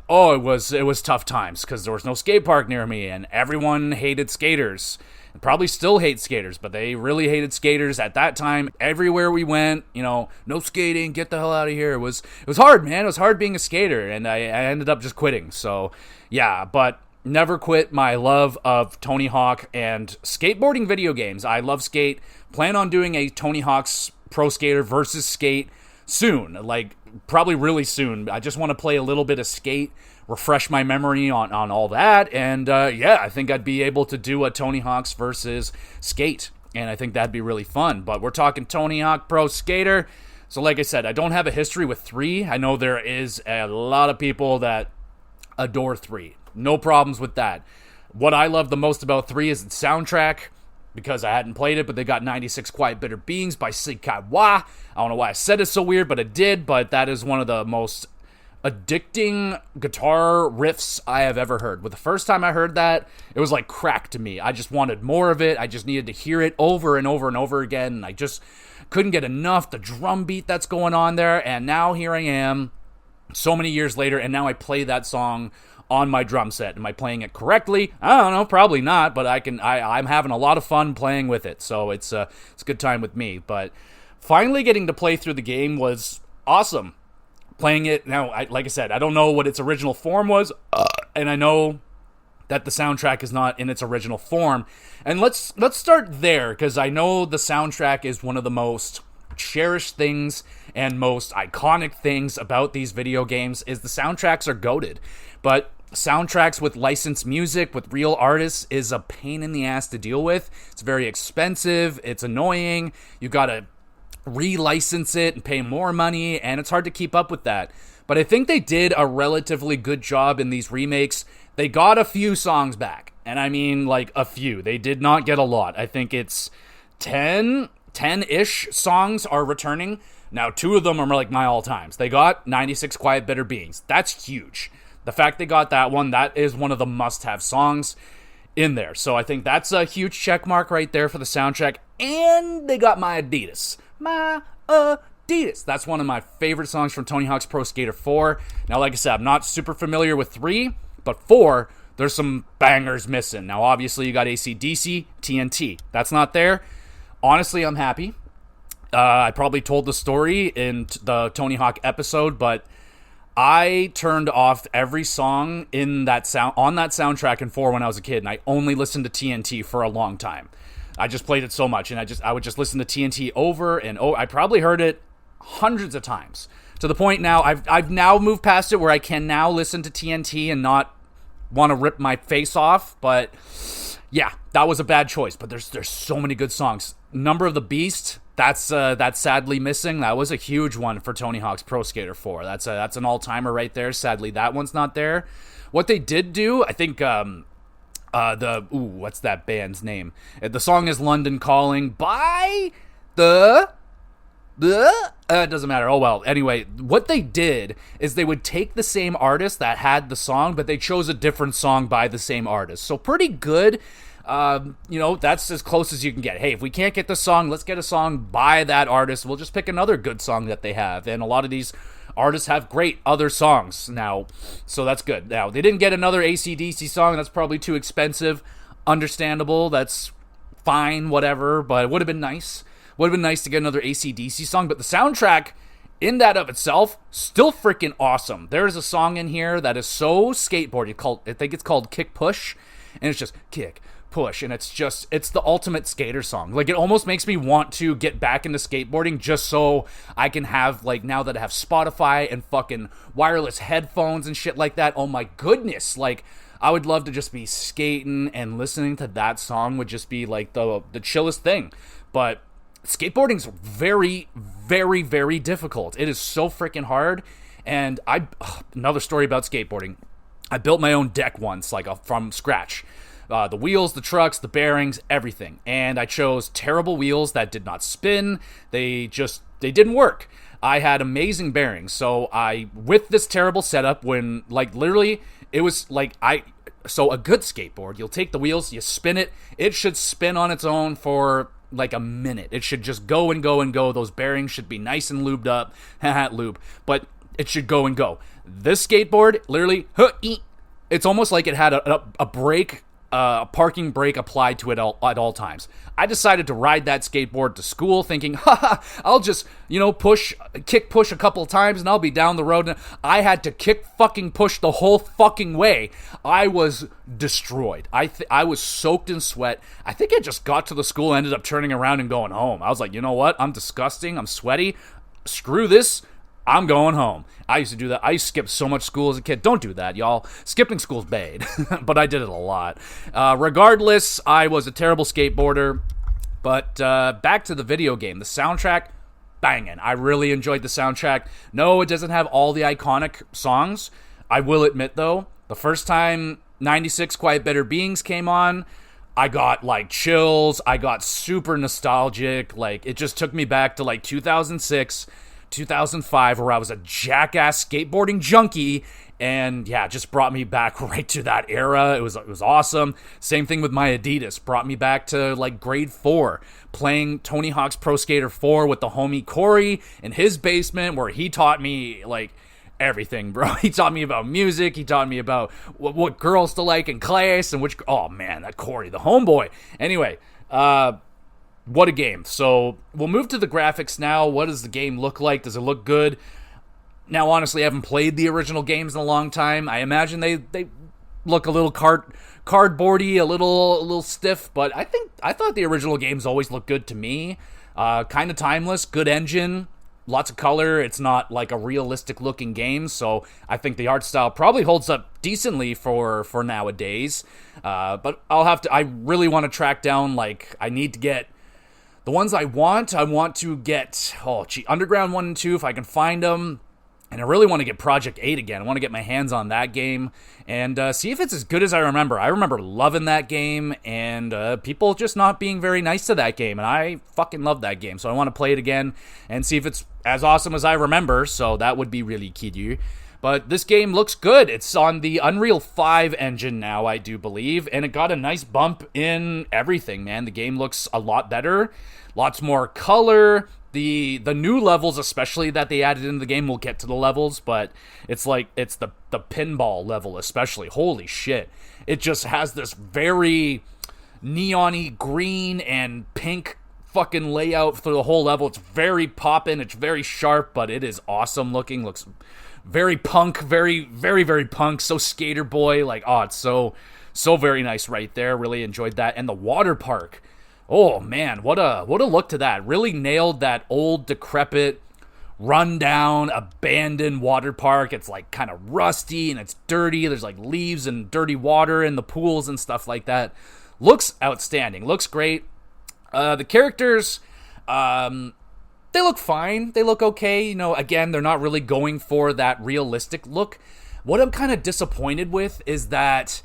Oh, it was tough times because there was no skate park near me, and everyone hated skaters. And probably still hate skaters, but they really hated skaters at that time. Everywhere we went, no skating, get the hell out of here. It was hard, man. It was hard being a skater, and I ended up just quitting. So, yeah, but never quit my love of Tony Hawk and skateboarding video games. I love skate. Plan on doing a Tony Hawk's Pro Skater versus Skate soon, like probably really soon. I just want to play a little bit of Skate, refresh my memory on all that, and I think I'd be able to do a Tony Hawk's versus Skate, and I think that'd be really fun. But we're talking Tony Hawk Pro Skater, so like I said, I don't have a history with 3. I know there is a lot of people that adore 3. No problems with that. What I love the most about 3 is its soundtrack, because I hadn't played it, but they got 96 Quiet Bitter Beings by Sekai Wa. I don't know why I said it so weird, but it did, but that is one of the most addicting guitar riffs I have ever heard. But the first time I heard that, it was like crack to me. I just wanted more of it. I just needed to hear it over and over and over again, and I just couldn't get enough. The drum beat that's going on there, and now here I am, so many years later, and now I play that song on my drum set. Am I playing it correctly? I don't know, probably not, but I'm having a lot of fun playing with it, so it's a good time with me. But finally getting to play through the game was awesome. Playing it now, like I said, I don't know what its original form was, and I know that the soundtrack is not in its original form. And let's start there, because I know the soundtrack is one of the most cherished things and most iconic things about these video games. Is the soundtracks are goated, but soundtracks with licensed music with real artists is a pain in the ass to deal with. It's very expensive, it's annoying, you gotta relicense it and pay more money, and it's hard to keep up with that. But I think they did a relatively good job in these remakes. They got a few songs back, and I mean like a few. They did not get a lot. I think it's 10-ish songs are returning. Now 2 of them are like my all-times. They got 96 Quiet Bitter Beings. That's huge. The fact they got that one, that is one of the must-have songs in there. So I think that's a huge check mark right there for the soundtrack. And they got My Adidas. My Adidas. That's one of my favorite songs from Tony Hawk's Pro Skater 4. Now, like I said, I'm not super familiar with 3, but 4, there's some bangers missing. Now, obviously, you got AC/DC, TNT. That's not there. Honestly, I'm happy. I probably told the story in the Tony Hawk episode, but I turned off every song on that soundtrack in 4 when I was a kid, and I only listened to TNT for a long time. I just played it so much, and I would just listen to TNT over and over. I probably heard it hundreds of times, to the point now I've now moved past it where I can now listen to TNT and not want to rip my face off. But yeah, that was a bad choice. But there's so many good songs. Number of the Beast, that's sadly missing. That was a huge one for Tony Hawk's Pro Skater 4. That's an all-timer right there. Sadly, that one's not there. What they did do, I think, what's that band's name? The song is London Calling by it doesn't matter. Oh well. Anyway, what they did is they would take the same artist that had the song, but they chose a different song by the same artist. So pretty good. That's as close as you can get. Hey, if we can't get the song, let's get a song by that artist. We'll just pick another good song that they have. And a lot of these artists have great other songs now, so that's good. Now, they didn't get another AC/DC song. That's probably too expensive. Understandable. That's fine, whatever, but it would have been nice. Would have been nice to get another AC/DC song, but the soundtrack in that of itself, still freaking awesome. There is a song in here that is so skateboardy. I think it's called Kick Push, and it's just kick, push, and it's the ultimate skater song. Like, it almost makes me want to get back into skateboarding just so I can have, like, now that I have Spotify and fucking wireless headphones and shit like that, oh my goodness, like, I would love to just be skating, and listening to that song would just be like the chillest thing. But skateboarding's very, very, very difficult. It is so freaking hard. And another story about skateboarding. I built my own deck once, from scratch. The wheels, the trucks, the bearings, everything. And I chose terrible wheels that did not spin. They didn't work. I had amazing bearings. So with this terrible setup, when, literally, it was so a good skateboard, you'll take the wheels, you spin it. It should spin on its own for a minute. It should just go and go and go. Those bearings should be nice and lubed up. Lube. But it should go and go. This skateboard, literally, it's almost like it had a brake, a parking brake applied to it at all times. I decided to ride that skateboard to school thinking, I'll just, kick push a couple of times and I'll be down the road. And I had to kick fucking push the whole fucking way. I was destroyed. I was soaked in sweat. I think I just got to the school, ended up turning around and going home. I was like, you know what? I'm disgusting. I'm sweaty. Screw this. I'm going home. I used to do that. I used to skip so much school as a kid. Don't do that, y'all. Skipping school's bad. But I did it a lot. Regardless, I was a terrible skateboarder. But back to the video game. The soundtrack, banging. I really enjoyed the soundtrack. No, it doesn't have all the iconic songs. I will admit, though, the first time 96 Quiet Better Beings came on, I got like chills. I got super nostalgic. Like, it just took me back to like 2006, 2005, where I was a jackass skateboarding junkie. And yeah, just brought me back right to that era. It was awesome. Same thing with my Adidas. Brought me back to like grade 4, playing Tony Hawk's Pro Skater 4 with the homie Corey in his basement, where he taught me like everything, bro. He taught me about music. He taught me about what girls to like in class and which. Oh man, that Corey, the homeboy. Anyway, what a game. So we'll move to the graphics now. What does the game look like? Does it look good? Now, honestly, I haven't played the original games in a long time. I imagine they look a little cardboardy, a little stiff, but I thought the original games always looked good to me. Kind of timeless, good engine, lots of color. It's not like a realistic looking game, so I think the art style probably holds up decently for nowadays. But I really want to track down, like, I need to get the ones I want to get, Underground 1 and 2 if I can find them. And I really want to get Project 8 again. I want to get my hands on that game and see if it's as good as I remember. I remember loving that game and people just not being very nice to that game. And I fucking love that game. So I want to play it again and see if it's as awesome as I remember. So that would be really key. But this game looks good. It's on the Unreal 5 engine now, I do believe. And it got a nice bump in everything, man. The game looks a lot better. Lots more color. The new levels, especially that they added into the game, we'll get to the levels, but it's like, it's the pinball level especially. Holy shit. It just has this very neon-y green and pink fucking layout for the whole level. It's very poppin', it's very sharp, but it is awesome looking. Looks very punk, very, very, very punk. So skater boy, like, oh, it's so very nice right there. Really enjoyed that. And the water park. Oh man, what a look to that. Really nailed that old, decrepit, rundown, abandoned water park. It's like kind of rusty and it's dirty. There's like leaves and dirty water in the pools and stuff like that. Looks outstanding. Looks great. The characters, they look fine. They look okay. You know, again, they're not really going for that realistic look. What I'm kind of disappointed with is that,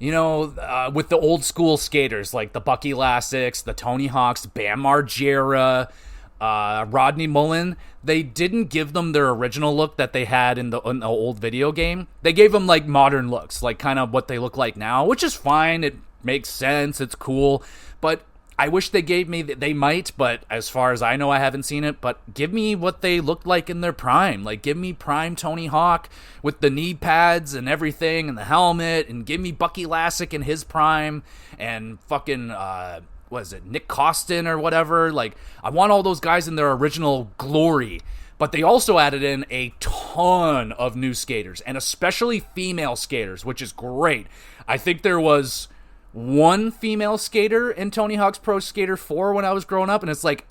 you know, with the old school skaters like the Bucky Lassics, the Tony Hawks, Bam Margera, Rodney Mullen, they didn't give them their original look that they had in the old video game. They gave them like modern looks, like kind of what they look like now, which is fine. It makes sense. It's cool. But I wish they gave me, they might, but as far as I know, I haven't seen it, but give me what they looked like in their prime. Like, give me prime Tony Hawk with the knee pads and everything and the helmet, and give me Bucky Lassick in his prime, and fucking, what is it, Nick Costin or whatever. Like, I want all those guys in their original glory. But they also added in a ton of new skaters, and especially female skaters, which is great. I think there was one female skater in Tony Hawk's Pro Skater 4 when I was growing up, and it's like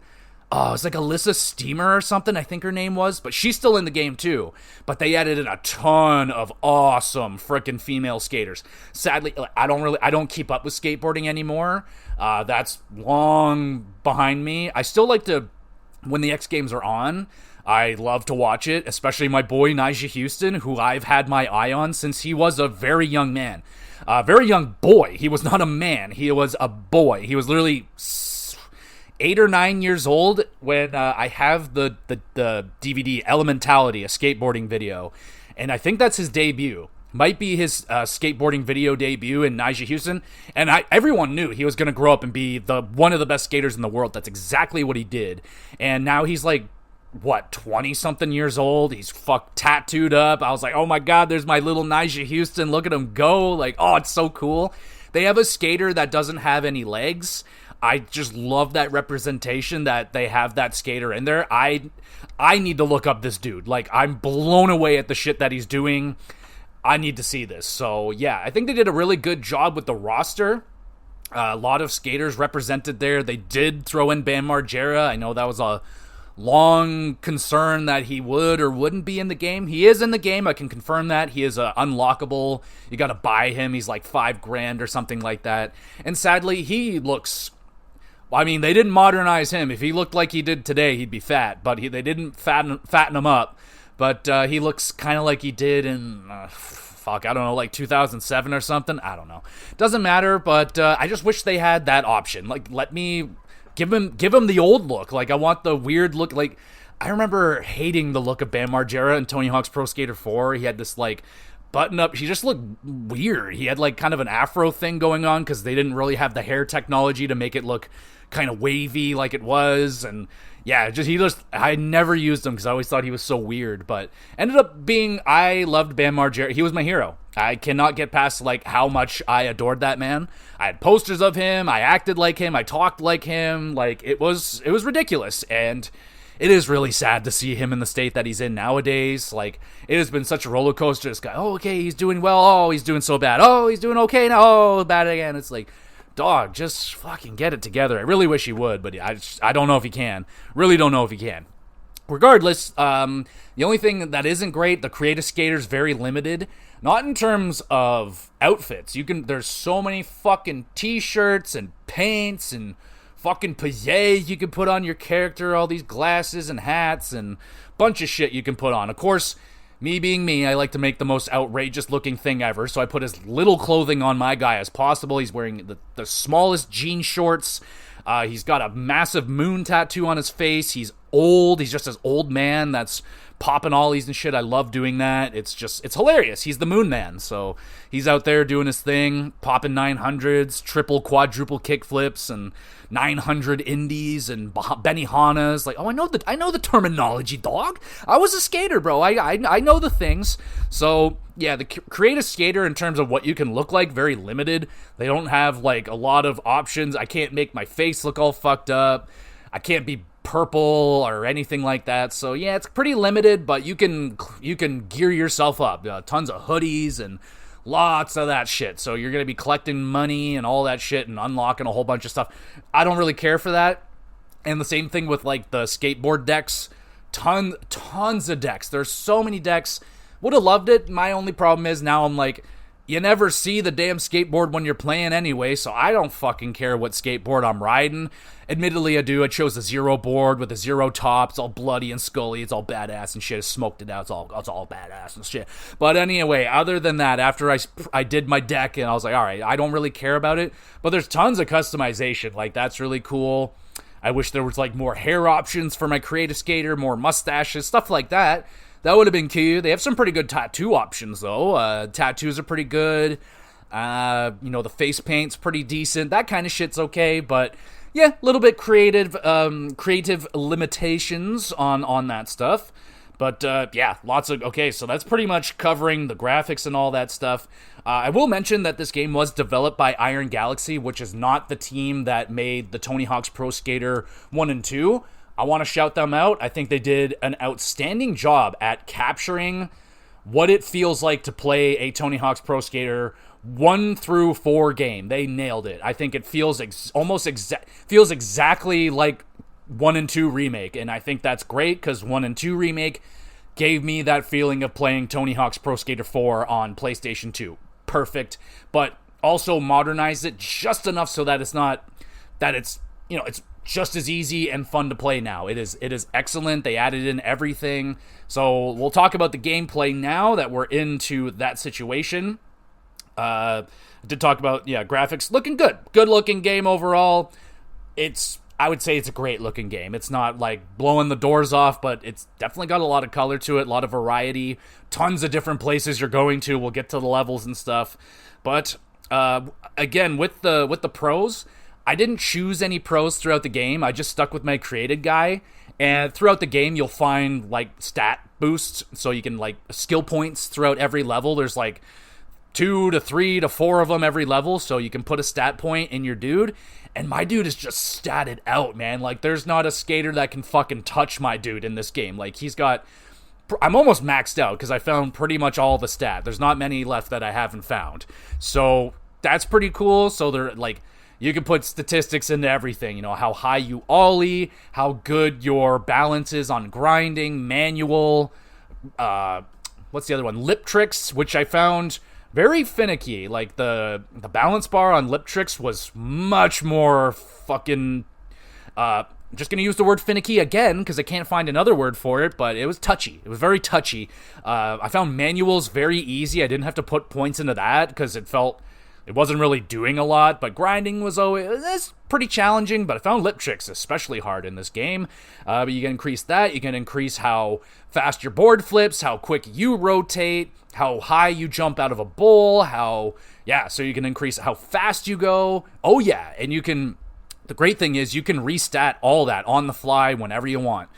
Alyssa Steamer or something, I think her name was, but she's still in the game too. But they added in a ton of awesome freaking female skaters. Sadly, I don't keep up with skateboarding anymore. That's long behind me. I still like to, when the X Games are on, I love to watch it, especially my boy Nigel Houston, who I've had my eye on since he was a very young man. Very young boy. He was not a man. He was a boy. He was literally 8 or 9 years old when I have the DVD, Elementality, a skateboarding video. And I think that's his debut. Might be his skateboarding video debut in Nigel Houston. And everyone knew he was going to grow up and be one of the best skaters in the world. That's exactly what he did. And now he's like, what, 20-something years old? He's tattooed up. I was like, oh my god, there's my little Nigel Houston. Look at him go. Like, oh, it's so cool. They have a skater that doesn't have any legs. I just love that representation that they have that skater in there. I need to look up this dude. Like, I'm blown away at the shit that he's doing. I need to see this. So, yeah, I think they did a really good job with the roster. A lot of skaters represented there. They did throw in Bam Margera. I know that was a long concern that he would or wouldn't be in the game. He is in the game. I can confirm that. He is unlockable. You got to buy him. He's like $5,000 or something like that. And sadly, he looks, I mean, they didn't modernize him. If he looked like he did today, he'd be fat. But they didn't fatten him up. But he looks kind of like he did in fuck, I don't know, like 2007 or something. I don't know. Doesn't matter, but I just wish they had that option. Like, let me give him the old look. Like, I want the weird look. Like, I remember hating the look of Bam Margera in Tony Hawk's Pro Skater 4. He had this, like, button up. He just looked weird. He had, like, kind of an afro thing going on because they didn't really have the hair technology to make it look kind of wavy like it was. And yeah, I never used him because I always thought he was so weird, but ended up being, I loved Bam Margera. He was my hero. I cannot get past, like, how much I adored that man. I had posters of him. I acted like him. I talked like him. Like, it was ridiculous. And it is really sad to see him in the state that he's in nowadays. Like, it has been such a roller coaster. This guy, oh, okay, he's doing well. Oh, he's doing so bad. Oh, he's doing okay now. Oh, bad again. It's like, dog, just fucking get it together. I really wish he would, but I don't know if he can. Really don't know if he can. Regardless, the only thing that isn't great, the creative skater's very limited. Not in terms of outfits. There's so many fucking t-shirts and paints and fucking pailles you can put on your character, all these glasses and hats and bunch of shit you can put on. Of course, me being me, I like to make the most outrageous looking thing ever, so I put as little clothing on my guy as possible. He's wearing the smallest jean shorts. He's got a massive moon tattoo on his face. He's old. He's just this old man that's popping ollies and shit. I love doing that. It's hilarious. He's the Moon Man, so he's out there doing his thing, popping 900s, triple, quadruple kickflips, and 900 indies and Benihanas. Like, oh, I know the terminology, dog. I was a skater, bro. I know the things. So yeah, the creative skater in terms of what you can look like, very limited. They don't have like a lot of options. I can't make my face look all fucked up. I can't be purple or anything like that. So yeah, it's pretty limited, but you can gear yourself up. Tons of hoodies and lots of that shit. So you're going to be collecting money and all that shit and unlocking a whole bunch of stuff. I don't really care for that. And the same thing with like the skateboard decks. Tons of decks. There's so many decks. Would have loved it. My only problem is now I'm like, you never see the damn skateboard when you're playing anyway, so I don't fucking care what skateboard I'm riding. Admittedly, I do. I chose a zero board with a zero top. It's all bloody and scully. It's all badass and shit. I smoked it out. It's all badass and shit. But anyway, other than that, after I did my deck and I was like, all right, I don't really care about it. But there's tons of customization. Like, that's really cool. I wish there was like more hair options for my creative skater, more mustaches, stuff like that. That would have been cute. They have some pretty good tattoo options, though. Tattoos are pretty good. The face paint's pretty decent. That kind of shit's okay, but yeah, a little bit creative limitations on that stuff. But yeah, lots of... Okay, so that's pretty much covering the graphics and all that stuff. I will mention that this game was developed by Iron Galaxy, which is not the team that made the Tony Hawk's Pro Skater 1 and 2. I want to shout them out. I think they did an outstanding job at capturing what it feels like to play a Tony Hawk's Pro Skater 1 through 4 game. They nailed it. I think it feels feels exactly like 1 and 2 Remake, and I think that's great because 1 and 2 Remake gave me that feeling of playing Tony Hawk's Pro Skater 4 on PlayStation 2. Perfect, but also modernized it just enough so that it's just as easy and fun to play now. It is excellent. They added in everything. So we'll talk about the gameplay now that we're into that situation. I did talk about, graphics looking good. Good looking game overall. I would say it's a great looking game. It's not like blowing the doors off, but it's definitely got a lot of color to it, a lot of variety, tons of different places you're going to. We'll get to the levels and stuff. But again, with the pros, I didn't choose any pros throughout the game. I just stuck with my created guy. And throughout the game, you'll find like stat boosts. So you can like skill points throughout every level. There's like 2 to 3 to 4 of them every level. So you can put a stat point in your dude. And my dude is just statted out, man. Like, there's not a skater that can fucking touch my dude in this game. Like, I'm almost maxed out because I found pretty much all the stat. There's not many left that I haven't found. So that's pretty cool. So they're like... You can put statistics into everything, how high you ollie, how good your balance is on grinding, manual, what's the other one? Lip tricks, which I found very finicky. Like, the balance bar on lip tricks was much more fucking I'm just going to use the word finicky again because I can't find another word for it, but it was touchy. It was very touchy. I found manuals very easy. I didn't have to put points into that because it wasn't really doing a lot, but grinding was always pretty challenging, but I found lip tricks especially hard in this game. But you can increase that. You can increase how fast your board flips, how quick you rotate, how high you jump out of a bowl, so you can increase how fast you go. Oh yeah, and the great thing is you can restat all that on the fly whenever you want.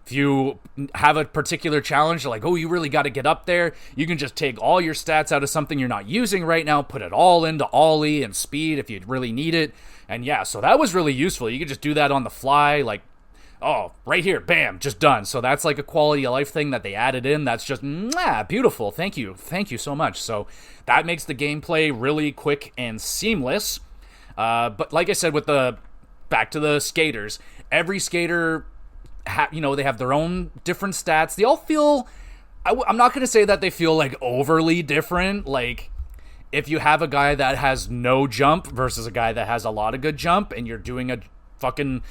If you have a particular challenge, like, you really got to get up there, you can just take all your stats out of something you're not using right now, put it all into ollie and speed if you really need it. And yeah, so that was really useful. You could just do that on the fly, like, right here, bam, just done. So that's like a quality of life thing that they added in. That's just, beautiful. Thank you so much. So that makes the gameplay really quick and seamless. But like I said, back to the skaters, every skater, they have their own different stats. They all feel, I'm not going to say that they feel like overly different. Like if you have a guy that has no jump versus a guy that has a lot of good jump and you're doing a fucking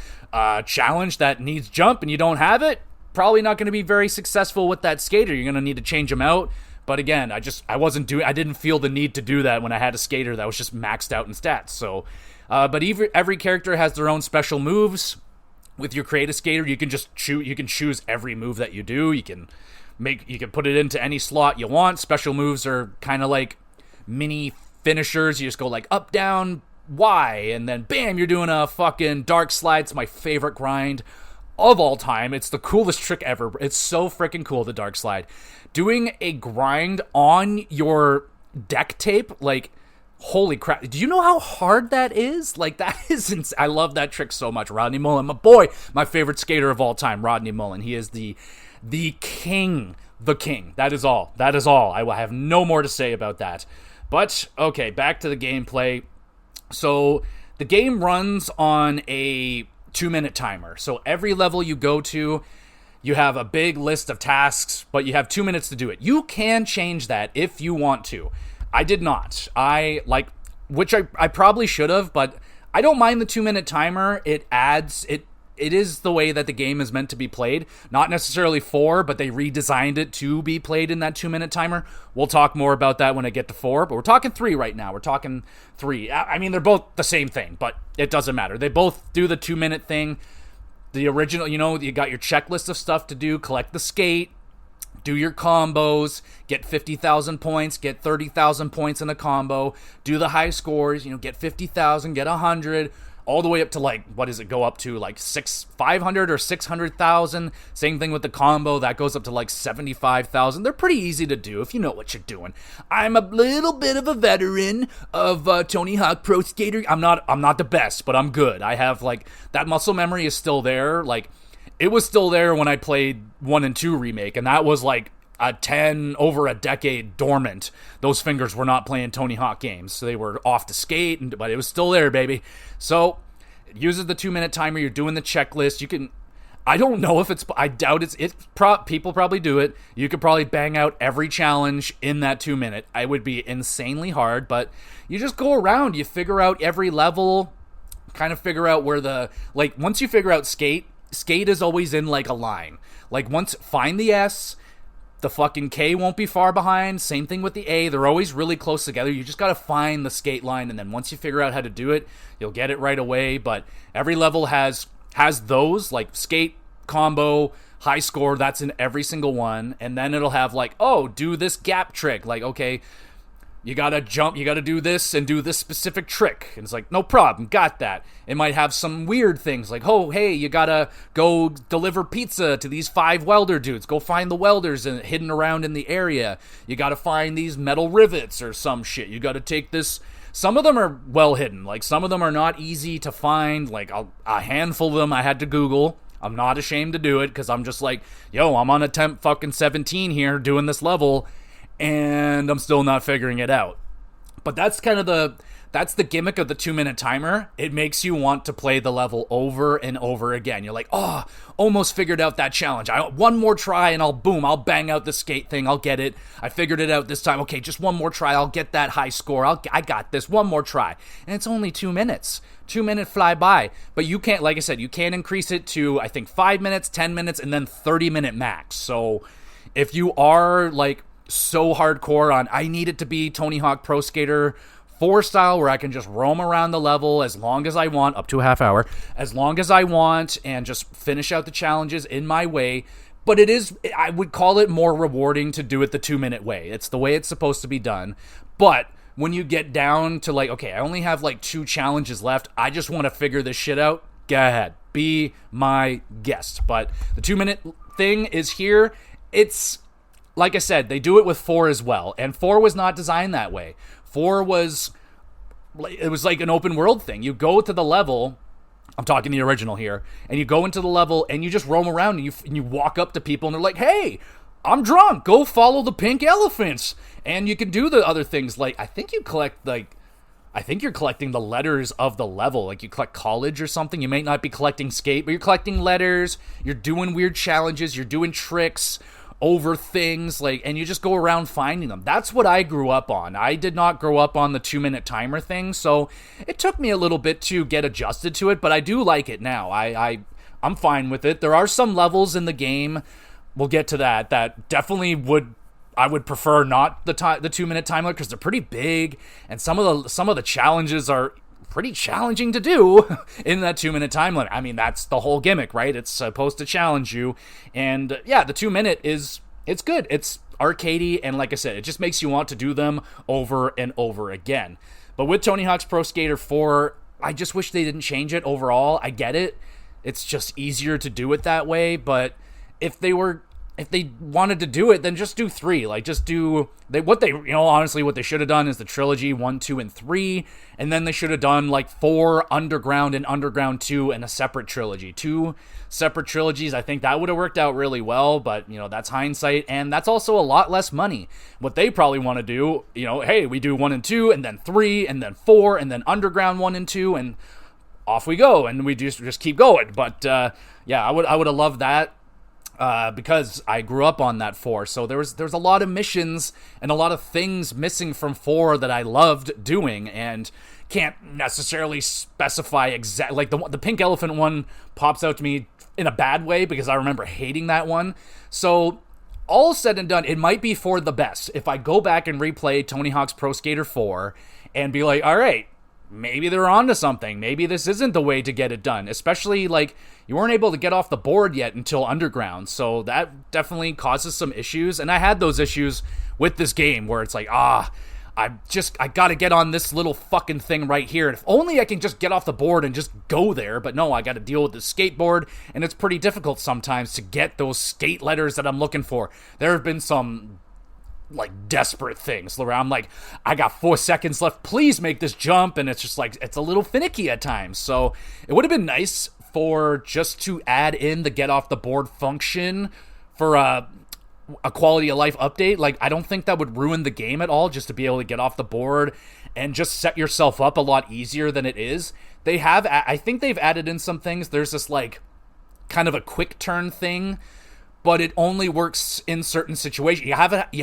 challenge that needs jump and you don't have it, probably not going to be very successful with that skater. You're going to need to change him out. But again, I didn't feel the need to do that when I had a skater that was just maxed out in stats. So, but every character has their own special moves. With your create a skater, you can choose every move that you do. You can put it into any slot you want. Special moves are kind of like mini finishers. You just go like up, down, Y, and then bam, you're doing a fucking dark slide. It's my favorite grind of all time. It's the coolest trick ever. It's so freaking cool, the dark slide. Doing a grind on your deck tape, like, holy crap. Do you know how hard that is? Like, that is insane. I love that trick so much. Rodney Mullen, my boy, my favorite skater of all time, Rodney Mullen. He is the king. The king. That is all. I will have no more to say about that. But, okay, back to the gameplay. So, the game runs on a 2-minute timer. So, every level you go to, you have a big list of tasks, but you have 2 minutes to do it. You can change that if you want to. I did not. Which I probably should have, but I don't mind the 2-minute timer. It is the way that the game is meant to be played. Not necessarily 4, but they redesigned it to be played in that 2-minute timer. We'll talk more about that when I get to 4, but we're talking 3 right now. We're talking 3. I mean, they're both the same thing, but it doesn't matter. They both do the 2-minute thing. The original, you got your checklist of stuff to do, collect the skate, do your combos, get 50,000 points, get 30,000 points in a combo, do the high scores, get 50,000, get 100, all the way up to go up to 500 or 600,000. Same thing with the combo, that goes up to 75,000. They're pretty easy to do if you know what you're doing. I'm a little bit of a veteran of Tony Hawk Pro Skater. I'm not the best, but I'm good. I have that muscle memory is still there. It was still there when I played 1 and 2 Remake, and that was over a decade dormant. Those fingers were not playing Tony Hawk games, so they were off to skate, but it was still there, baby. So, it uses the 2-minute timer, you're doing the checklist, I don't know if I doubt people probably do it. You could probably bang out every challenge in that 2 minute. It would be insanely hard, but you just go around, you figure out every level, kind of figure out where once you figure out skate is always in a line. Find the S, the fucking K won't be far behind. Same thing with the A. They're always really close together. You just gotta find the skate line, and then once you figure out how to do it, you'll get it right away. But every level has those, skate, combo, high score, that's in every single one. And then it'll have do this gap trick. Okay, you gotta jump, you gotta do this and do this specific trick. And it's no problem, got that. It might have some weird things hey, you gotta go deliver pizza to these 5 welder dudes. Go find the welders hidden around in the area. You gotta find these metal rivets or some shit. You gotta take this. Some of them are well hidden. Some of them are not easy to find. A handful of them I had to Google. I'm not ashamed to do it because I'm just I'm on attempt fucking 17 here doing this level, and I'm still not figuring it out. But that's kind of that's the gimmick of the 2-minute timer. It makes you want to play the level over and over again. You're like, oh, almost figured out that challenge. One more try and I'll bang out the skate thing. I'll get it. I figured it out this time. Okay, just one more try. I'll get that high score. I got this. One more try. And it's only 2 minutes. 2 minute fly by. But you can't, like I said, you can't increase it to, I think, 5 minutes, 10 minutes, and then 30-minute max. So if you are like so hardcore on, I need it to be Tony Hawk Pro Skater 4 style, where I can just roam around the level as long as I want, up to a half hour, as long as I want, and just finish out the challenges in my way. But I would call it more rewarding to do it the 2-minute way. It's the way it's supposed to be done. But when you get down to like, okay, I only have like 2 challenges left, I just want to figure this shit out, go ahead, be my guest. But the 2-minute thing is here. It's, like I said, they do it with 4 as well, and 4 was not designed that way. 4 was like an open world thing. You go to the level, I'm talking the original here, and you go into the level and you just roam around and you walk up to people and they're like, hey, I'm drunk, go follow the pink elephants. And you can do the other things, like I think you're collecting the letters of the level, like you collect college or something. You may not be collecting skate, but you're collecting letters, you're doing weird challenges, you're doing tricks over things, like, and you just go around finding them. That's what I grew up on. I did not grow up on the 2-minute timer thing, so it took me a little bit to get adjusted to it, but I do like it now. I'm fine with it. There are some levels in the game, we'll get to that definitely I would prefer not the 2-minute timer, because they're pretty big, and some of the challenges are pretty challenging to do in that 2-minute time limit. I mean, that's the whole gimmick, right? It's supposed to challenge you. And yeah, the 2-minute it's good. It's arcadey, and like I said, it just makes you want to do them over and over again. But with Tony Hawk's Pro Skater 4, I just wish they didn't change it overall. I get it. It's just easier to do it that way, but if they wanted to do it, then just do 3. Like, just do honestly, what they should have done is the trilogy 1, 2, and 3, and then they should have done like 4 Underground and Underground 2 and a separate trilogy. 2 separate trilogies. I think that would have worked out really well, but that's hindsight, and that's also a lot less money. What they probably want to do, hey, we do 1 and 2, and then 3, and then 4, and then Underground 1 and 2, and off we go, and we just keep going. But yeah, I would have loved that. Because I grew up on that 4, so there's a lot of missions and a lot of things missing from 4 that I loved doing, and can't necessarily specify exactly. Like the pink elephant one pops out to me in a bad way because I remember hating that one. So all said and done, it might be for the best if I go back and replay Tony Hawk's Pro Skater 4 and be like, all right, maybe they're onto something. Maybe this isn't the way to get it done. Especially, like, you weren't able to get off the board yet until Underground, so that definitely causes some issues. And I had those issues with this game where it's like, I gotta get on this little fucking thing right here. And if only I can just get off the board and just go there. But no, I gotta deal with the skateboard, and it's pretty difficult sometimes to get those skate letters that I'm looking for. There have been some like desperate things where I'm like, I got 4 seconds left, please make this jump, and it's just like, it's a little finicky at times. So it would have been nice for just to add in the get off the board function for a quality of life update. Like, I don't think that would ruin the game at all, just to be able to get off the board and just set yourself up a lot easier than it is. I think they've added in some things. There's this like kind of a quick turn thing, but it only works in certain situations. You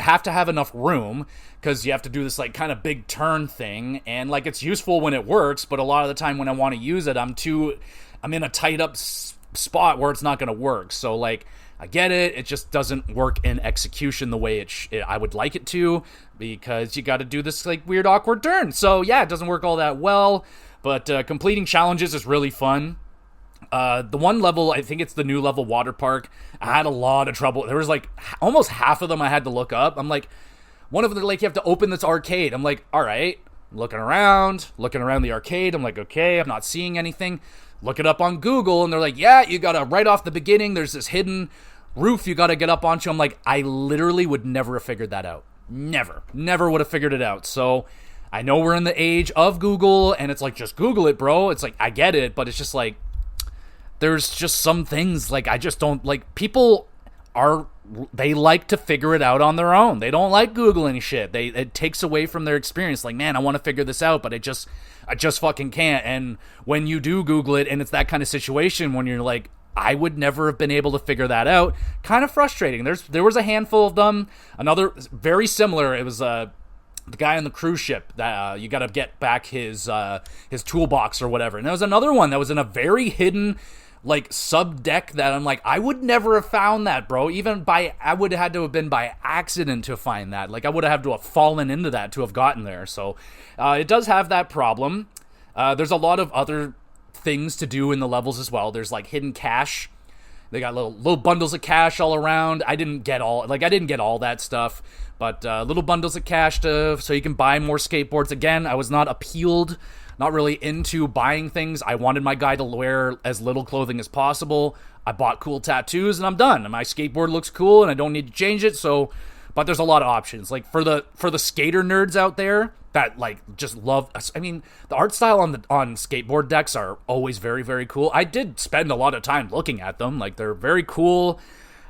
have to have enough room, because you have to do this like kind of big turn thing, and like it's useful when it works, but a lot of the time when I want to use it, I'm in a tight up spot where it's not going to work. So like, I get it, it just doesn't work in execution the way I would like it to, because you got to do this like weird awkward turn. So yeah, it doesn't work all that well, but completing challenges is really fun. The one level, I think it's the new level water park, I had a lot of trouble. There was like almost half of them I had to look up. I'm like, one of them, like, you have to open this arcade. I'm like, all right, looking around the arcade. I'm like, okay, I'm not seeing anything. Look it up on Google, and they're like, yeah, you gotta, right off the beginning, there's this hidden roof you gotta get up onto. I'm like, I literally would never have figured that out. Never would have figured it out. So I know we're in the age of Google, and it's like, just Google it, bro. It's like, I get it, but it's just like, there's just some things, like, I just don't, like, people are they like to figure it out on their own. They don't like Googling shit. It takes away from their experience. Like, man, I want to figure this out, but I just fucking can't. And when you do Google it, and it's that kind of situation when you're like, I would never have been able to figure that out. Kind of frustrating. There was a handful of them. Another very similar. It was the guy on the cruise ship that you got to get back his toolbox or whatever. And there was another one that was in a very hidden, like, sub deck that I'm like, I would never have found that, bro. I would have had to have been by accident to find that. Like, I would have had to have fallen into that to have gotten there. So it does have that problem. There's a lot of other things to do in the levels as well. There's like hidden cash. They got little bundles of cash all around. I didn't get all that stuff, but little bundles of cash so you can buy more skateboards. Again, I was not really into buying things. I wanted my guy to wear as little clothing as possible. I bought cool tattoos and I'm done. And my skateboard looks cool and I don't need to change it. But there's a lot of options. Like for the skater nerds out there that like just love. I mean, the art style on skateboard decks are always very, very cool. I did spend a lot of time looking at them. Like, they're very cool.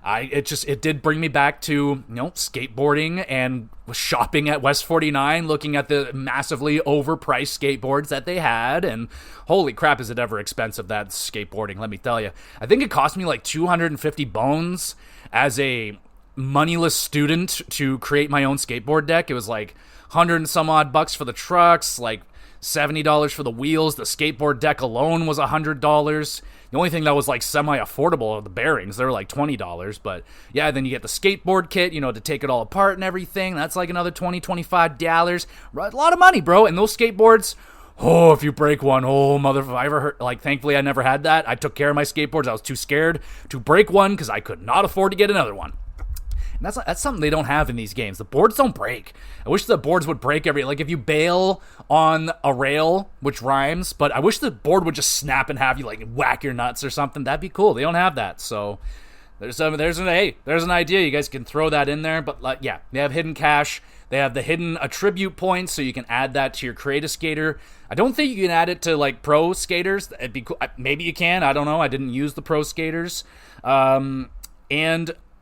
It did bring me back to, skateboarding and shopping at West 49, looking at the massively overpriced skateboards that they had, and holy crap, is it ever expensive, that skateboarding, let me tell you. I think it cost me like 250 bones as a moneyless student to create my own skateboard deck. It was like 100 and some odd bucks for the trucks, like $70 for the wheels. The skateboard deck alone was $100. The only thing that was like semi-affordable are the bearings. They were like $20. But yeah, then you get the skateboard kit, to take it all apart and everything. That's like another $20, $25. A lot of money, bro. And those skateboards, if you break one, motherfucker, I ever heard, like, thankfully I never had that. I took care of my skateboards. I was too scared to break one because I could not afford to get another one. And that's something they don't have in these games. The boards don't break. I wish the boards would break like if you bail on a rail, which rhymes, but I wish the board would just snap and have you like whack your nuts or something. That'd be cool. They don't have that. So there's an idea. You guys can throw that in there. But yeah, they have hidden cash. They have the hidden attribute points, so you can add that to your Create Skater. I don't think you can add it to like pro skaters. It'd be cool. Maybe you can. I don't know. I didn't use the pro skaters. And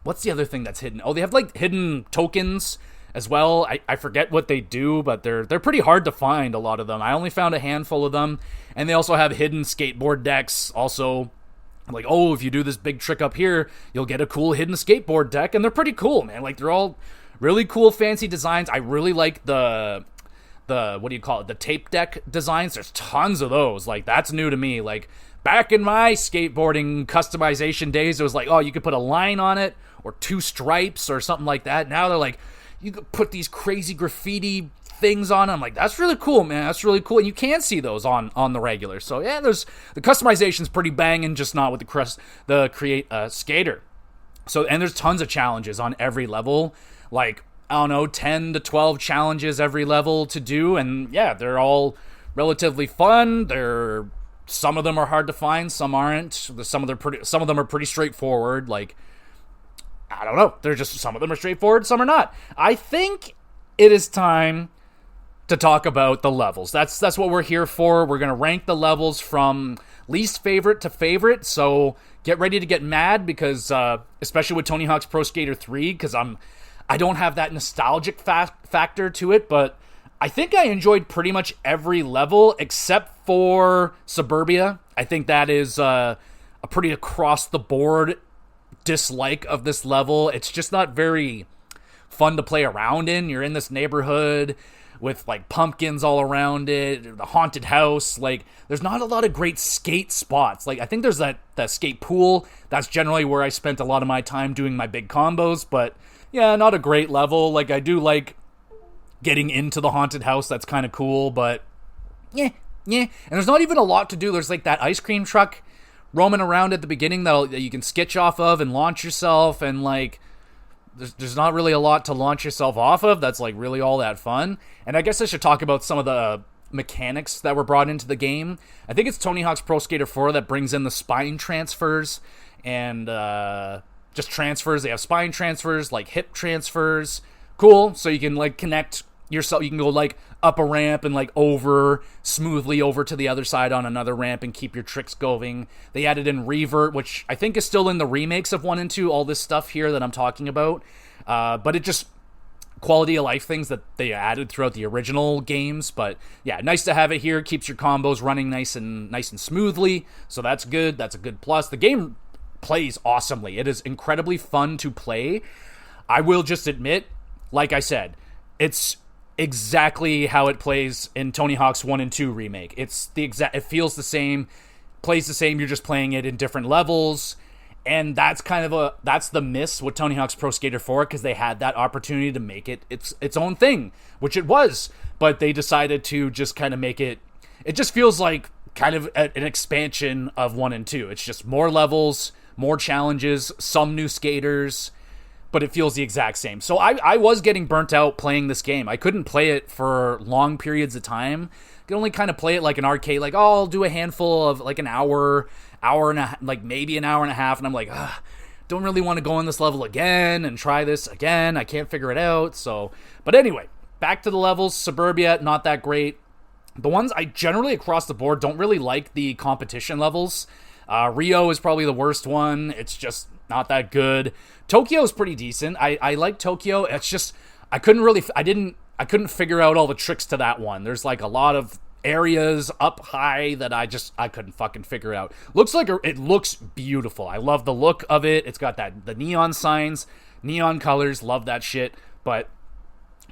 what's the other thing that's hidden? Oh, they have like hidden tokens as well. I forget what they do, but they're pretty hard to find, a lot of them. I only found a handful of them. And they also have hidden skateboard decks. Also, like, if you do this big trick up here, you'll get a cool hidden skateboard deck. And they're pretty cool, man. Like, they're all really cool, fancy designs. I really like the what do you call it? The tape deck designs. There's tons of those. Like, that's new to me. Like, back in my skateboarding customization days, it was like, you could put a line on it or two stripes or something like that. Now they're like, you could put these crazy graffiti things on. I'm like, that's really cool, man. That's really cool. And you can see those on the regular. So yeah, the customization's pretty banging, just not with the Create Skater. So, and there's tons of challenges on every level. Like, I don't know, 10 to 12 challenges every level to do. And yeah, they're all relatively fun. Some of them are hard to find, some aren't. Some of them are pretty straightforward. Like, I don't know. Some of them are straightforward, some are not. I think it is time to talk about the levels. That's what we're here for. We're going to rank the levels from least favorite to favorite. So get ready to get mad because, especially with Tony Hawk's Pro Skater 3, because I don't have that nostalgic factor to it, but I think I enjoyed pretty much every level except for Suburbia. I think that is a pretty across-the-board dislike of this level. It's just not very fun to play around in. You're in this neighborhood with, like, pumpkins all around it, the haunted house. Like, there's not a lot of great skate spots. Like, I think there's that skate pool. That's generally where I spent a lot of my time doing my big combos, but yeah, not a great level. Like, I do like getting into the haunted house. That's kind of cool, but yeah. And there's not even a lot to do. There's like that ice cream truck roaming around at the beginning that you can sketch off of and launch yourself, and like there's not really a lot to launch yourself off of that's like really all that fun. And I guess I should talk about some of the mechanics that were brought into the game. I think it's Tony Hawk's Pro Skater 4 that brings in the spine transfers and just transfers. They have spine transfers, like hip transfers. Cool. So you can like connect yourself. You can go like up a ramp and like over smoothly over to the other side on another ramp and keep your tricks going. They added in revert, which I think is still in the remakes of 1 and 2, all this stuff here that I'm talking about. But it just quality of life things that they added throughout the original games. But yeah, nice to have it here. Keeps your combos running nice and smoothly. So that's good. That's a good plus. The game plays awesomely. It is incredibly fun to play. I will just admit, like I said, it's exactly how it plays in Tony Hawk's 1 and 2 remake. It's the exact, it feels the same, plays the same, you're just playing it in different levels. And that's that's the miss with Tony Hawk's Pro Skater 4, because they had that opportunity to make it its own thing, which it was, but they decided to just kind of make it just feels like kind of an expansion of 1 and 2. It's just more levels, more challenges, some new skaters, but it feels the exact same. So I was getting burnt out playing this game. I couldn't play it for long periods of time. I could only kind of play it like an arcade, like, oh, I'll do a handful of like an hour and a, like maybe an hour and a half, and I'm like, don't really want to go on this level again and try this again. I can't figure it out. So, but anyway, back to the levels. Suburbia, not that great. The ones I generally across the board don't really like the competition levels. Rio is probably the worst one. It's just not that good. Tokyo is pretty decent. I like Tokyo. It's just I couldn't figure out all the tricks to that one. There's like a lot of areas up high that I couldn't fucking figure out. It looks beautiful. I love the look of it. It's got the neon signs, neon colors, love that shit. But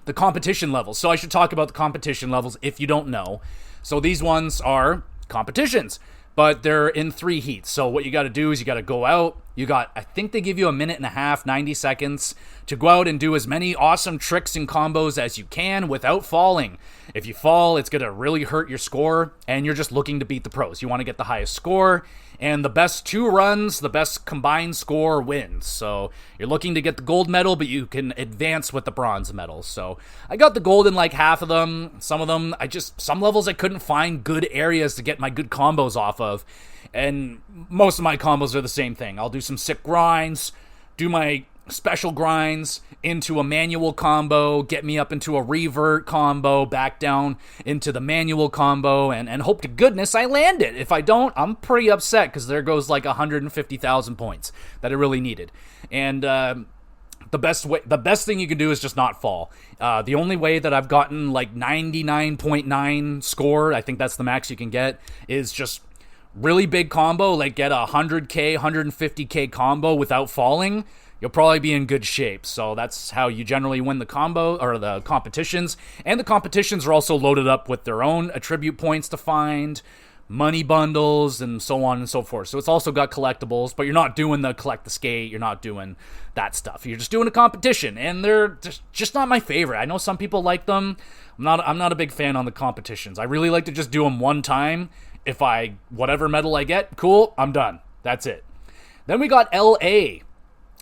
the competition levels. So I should talk about the competition levels if you don't know. So these ones are competitions, but they're in 3 heats. So what you got to do is you got to go out. I think they give you a minute and a half, 90 seconds to go out and do as many awesome tricks and combos as you can without falling. If you fall, it's going to really hurt your score, and you're just looking to beat the pros. You want to get the highest score, and the best 2 runs, the best combined score wins. So you're looking to get the gold medal, but you can advance with the bronze medal. So I got the gold in like half of them. Some of them, some levels I couldn't find good areas to get my good combos off of. And most of my combos are the same thing. I'll do some sick grinds, do my special grinds into a manual combo, get me up into a revert combo, back down into the manual combo, and hope to goodness I land it. If I don't, I'm pretty upset, because there goes like 150,000 points that I really needed. And the best thing you can do is just not fall. The only way that I've gotten like 99.9 score, I think that's the max you can get, is just really big combo, like get a 100k, 150k combo without falling. You'll probably be in good shape. So that's how you generally win the combo or the competitions. And the competitions are also loaded up with their own attribute points to find, money bundles, and so on and so forth. So it's also got collectibles, but you're not doing the collect the skate. You're not doing that stuff. You're just doing a competition, and they're just not my favorite. I know some people like them. I'm not a big fan on the competitions. I really like to just do them one time. If whatever medal I get, cool, I'm done. That's it. Then we got LA.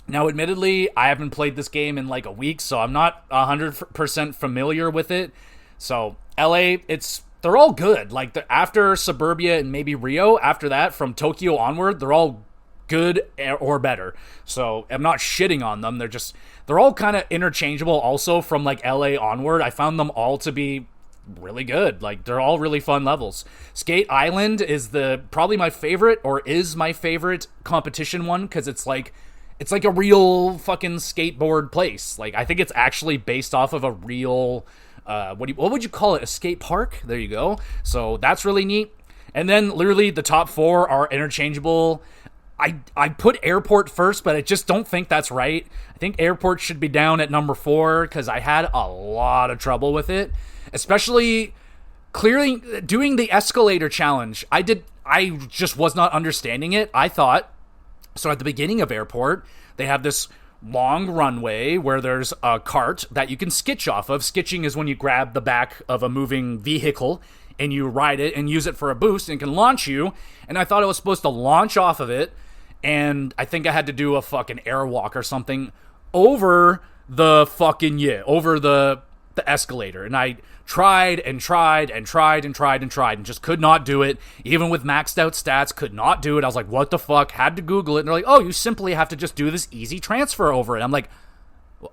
Now, admittedly, I haven't played this game in like a week, so I'm not 100% familiar with it. So, LA, they're all good. Like, after Suburbia and maybe Rio, after that, from Tokyo onward, they're all good or better. So, I'm not shitting on them. They're all kind of interchangeable also from like LA onward. I found them all to be really good. Like, they're all really fun levels. Skate Island is probably my favorite, or is my favorite competition one, because it's like a real fucking skateboard place. Like, I think it's actually based off of a real what would you call it, a skate park? There you go. So that's really neat. And then literally the top 4 are interchangeable. I put Airport first, but I just don't think that's right. I think Airport should be down at number 4, because I had a lot of trouble with it. Especially clearly doing the escalator challenge. I just was not understanding it. I thought, so at the beginning of Airport, they have this long runway where there's a cart that you can skitch off of. Skitching is when you grab the back of a moving vehicle and you ride it and use it for a boost, and it can launch you. And I thought I was supposed to launch off of it, and I think I had to do a fucking airwalk or something over the escalator. And I tried and just could not do it. Even with maxed out stats, could not do it. I was like, what the fuck? Had to Google it. And they're like, oh, you simply have to just do this easy transfer over it. I'm like,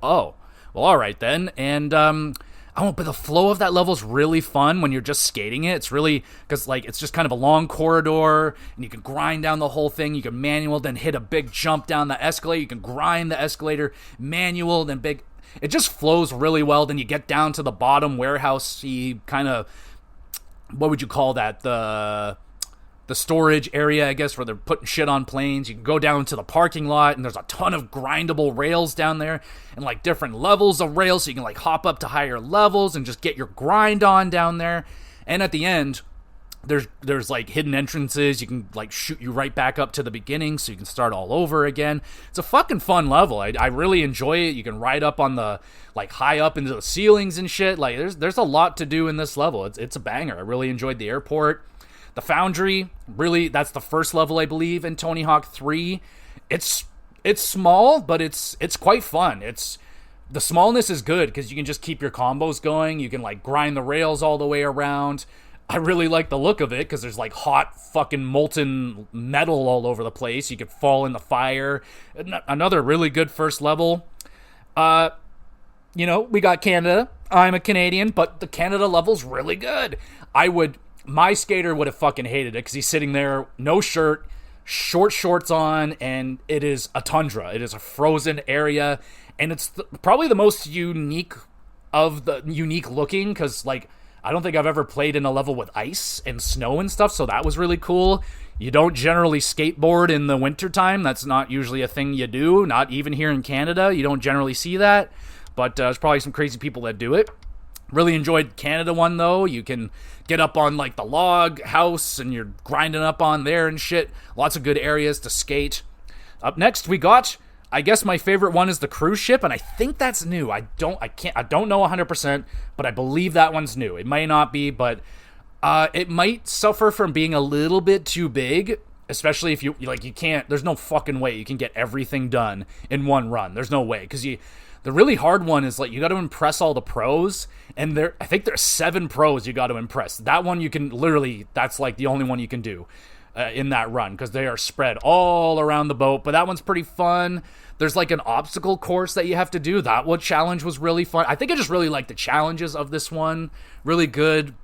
oh, well, all right then. And I Oh, but the flow of that level is really fun when you're just skating it. It's really, because like it's just kind of a long corridor, and you can grind down the whole thing. You can manual, then hit a big jump down the escalator. You can grind the escalator, manual, then big. It just flows really well. Then you get down to the bottom warehousey kind of, what would you call that? The storage area, I guess, where they're putting shit on planes. You can go down to the parking lot, and there's a ton of grindable rails down there, and like different levels of rails, so you can like hop up to higher levels and just get your grind on down there. And at the end, there's like hidden entrances. You can like shoot you right back up to the beginning, so you can start all over again. It's a fucking fun level. I really enjoy it. You can ride up on the like high up into the ceilings and shit. Like there's a lot to do in this level. It's a banger. I really enjoyed the airport. The Foundry, really, that's the first level, I believe, in Tony Hawk 3. It's small, but it's quite fun. The smallness is good because you can just keep your combos going. You can like grind the rails all the way around. I really like the look of it because there's like hot fucking molten metal all over the place. You could fall in the fire. Another really good first level. We got Canada. I'm a Canadian, but the Canada level's really good. My skater would have fucking hated it because he's sitting there, no shirt, short shorts on, and it is a tundra. It is a frozen area, and it's probably the most unique looking because, like, I don't think I've ever played in a level with ice and snow and stuff, so that was really cool. You don't generally skateboard in the wintertime. That's not usually a thing you do, not even here in Canada. You don't generally see that, but there's probably some crazy people that do it. Really enjoyed Canada one, though. You can get up on, like, the log house, and you're grinding up on there and shit. Lots of good areas to skate. Up next, we got, I guess my favorite one is the cruise ship, and I think that's new. I don't know 100%, but I believe that one's new. It might not be, but it might suffer from being a little bit too big, especially if you can't, there's no fucking way you can get everything done in one run. There's no way, because the really hard one is, like, you got to impress all the pros, and I think there's 7 pros you got to impress. That one you can literally, that's, like, the only one you can do in that run, because they are spread all around the boat, but that one's pretty fun. There's, like, an obstacle course that you have to do. That one challenge was really fun. I think I just really like the challenges of this one. Really good.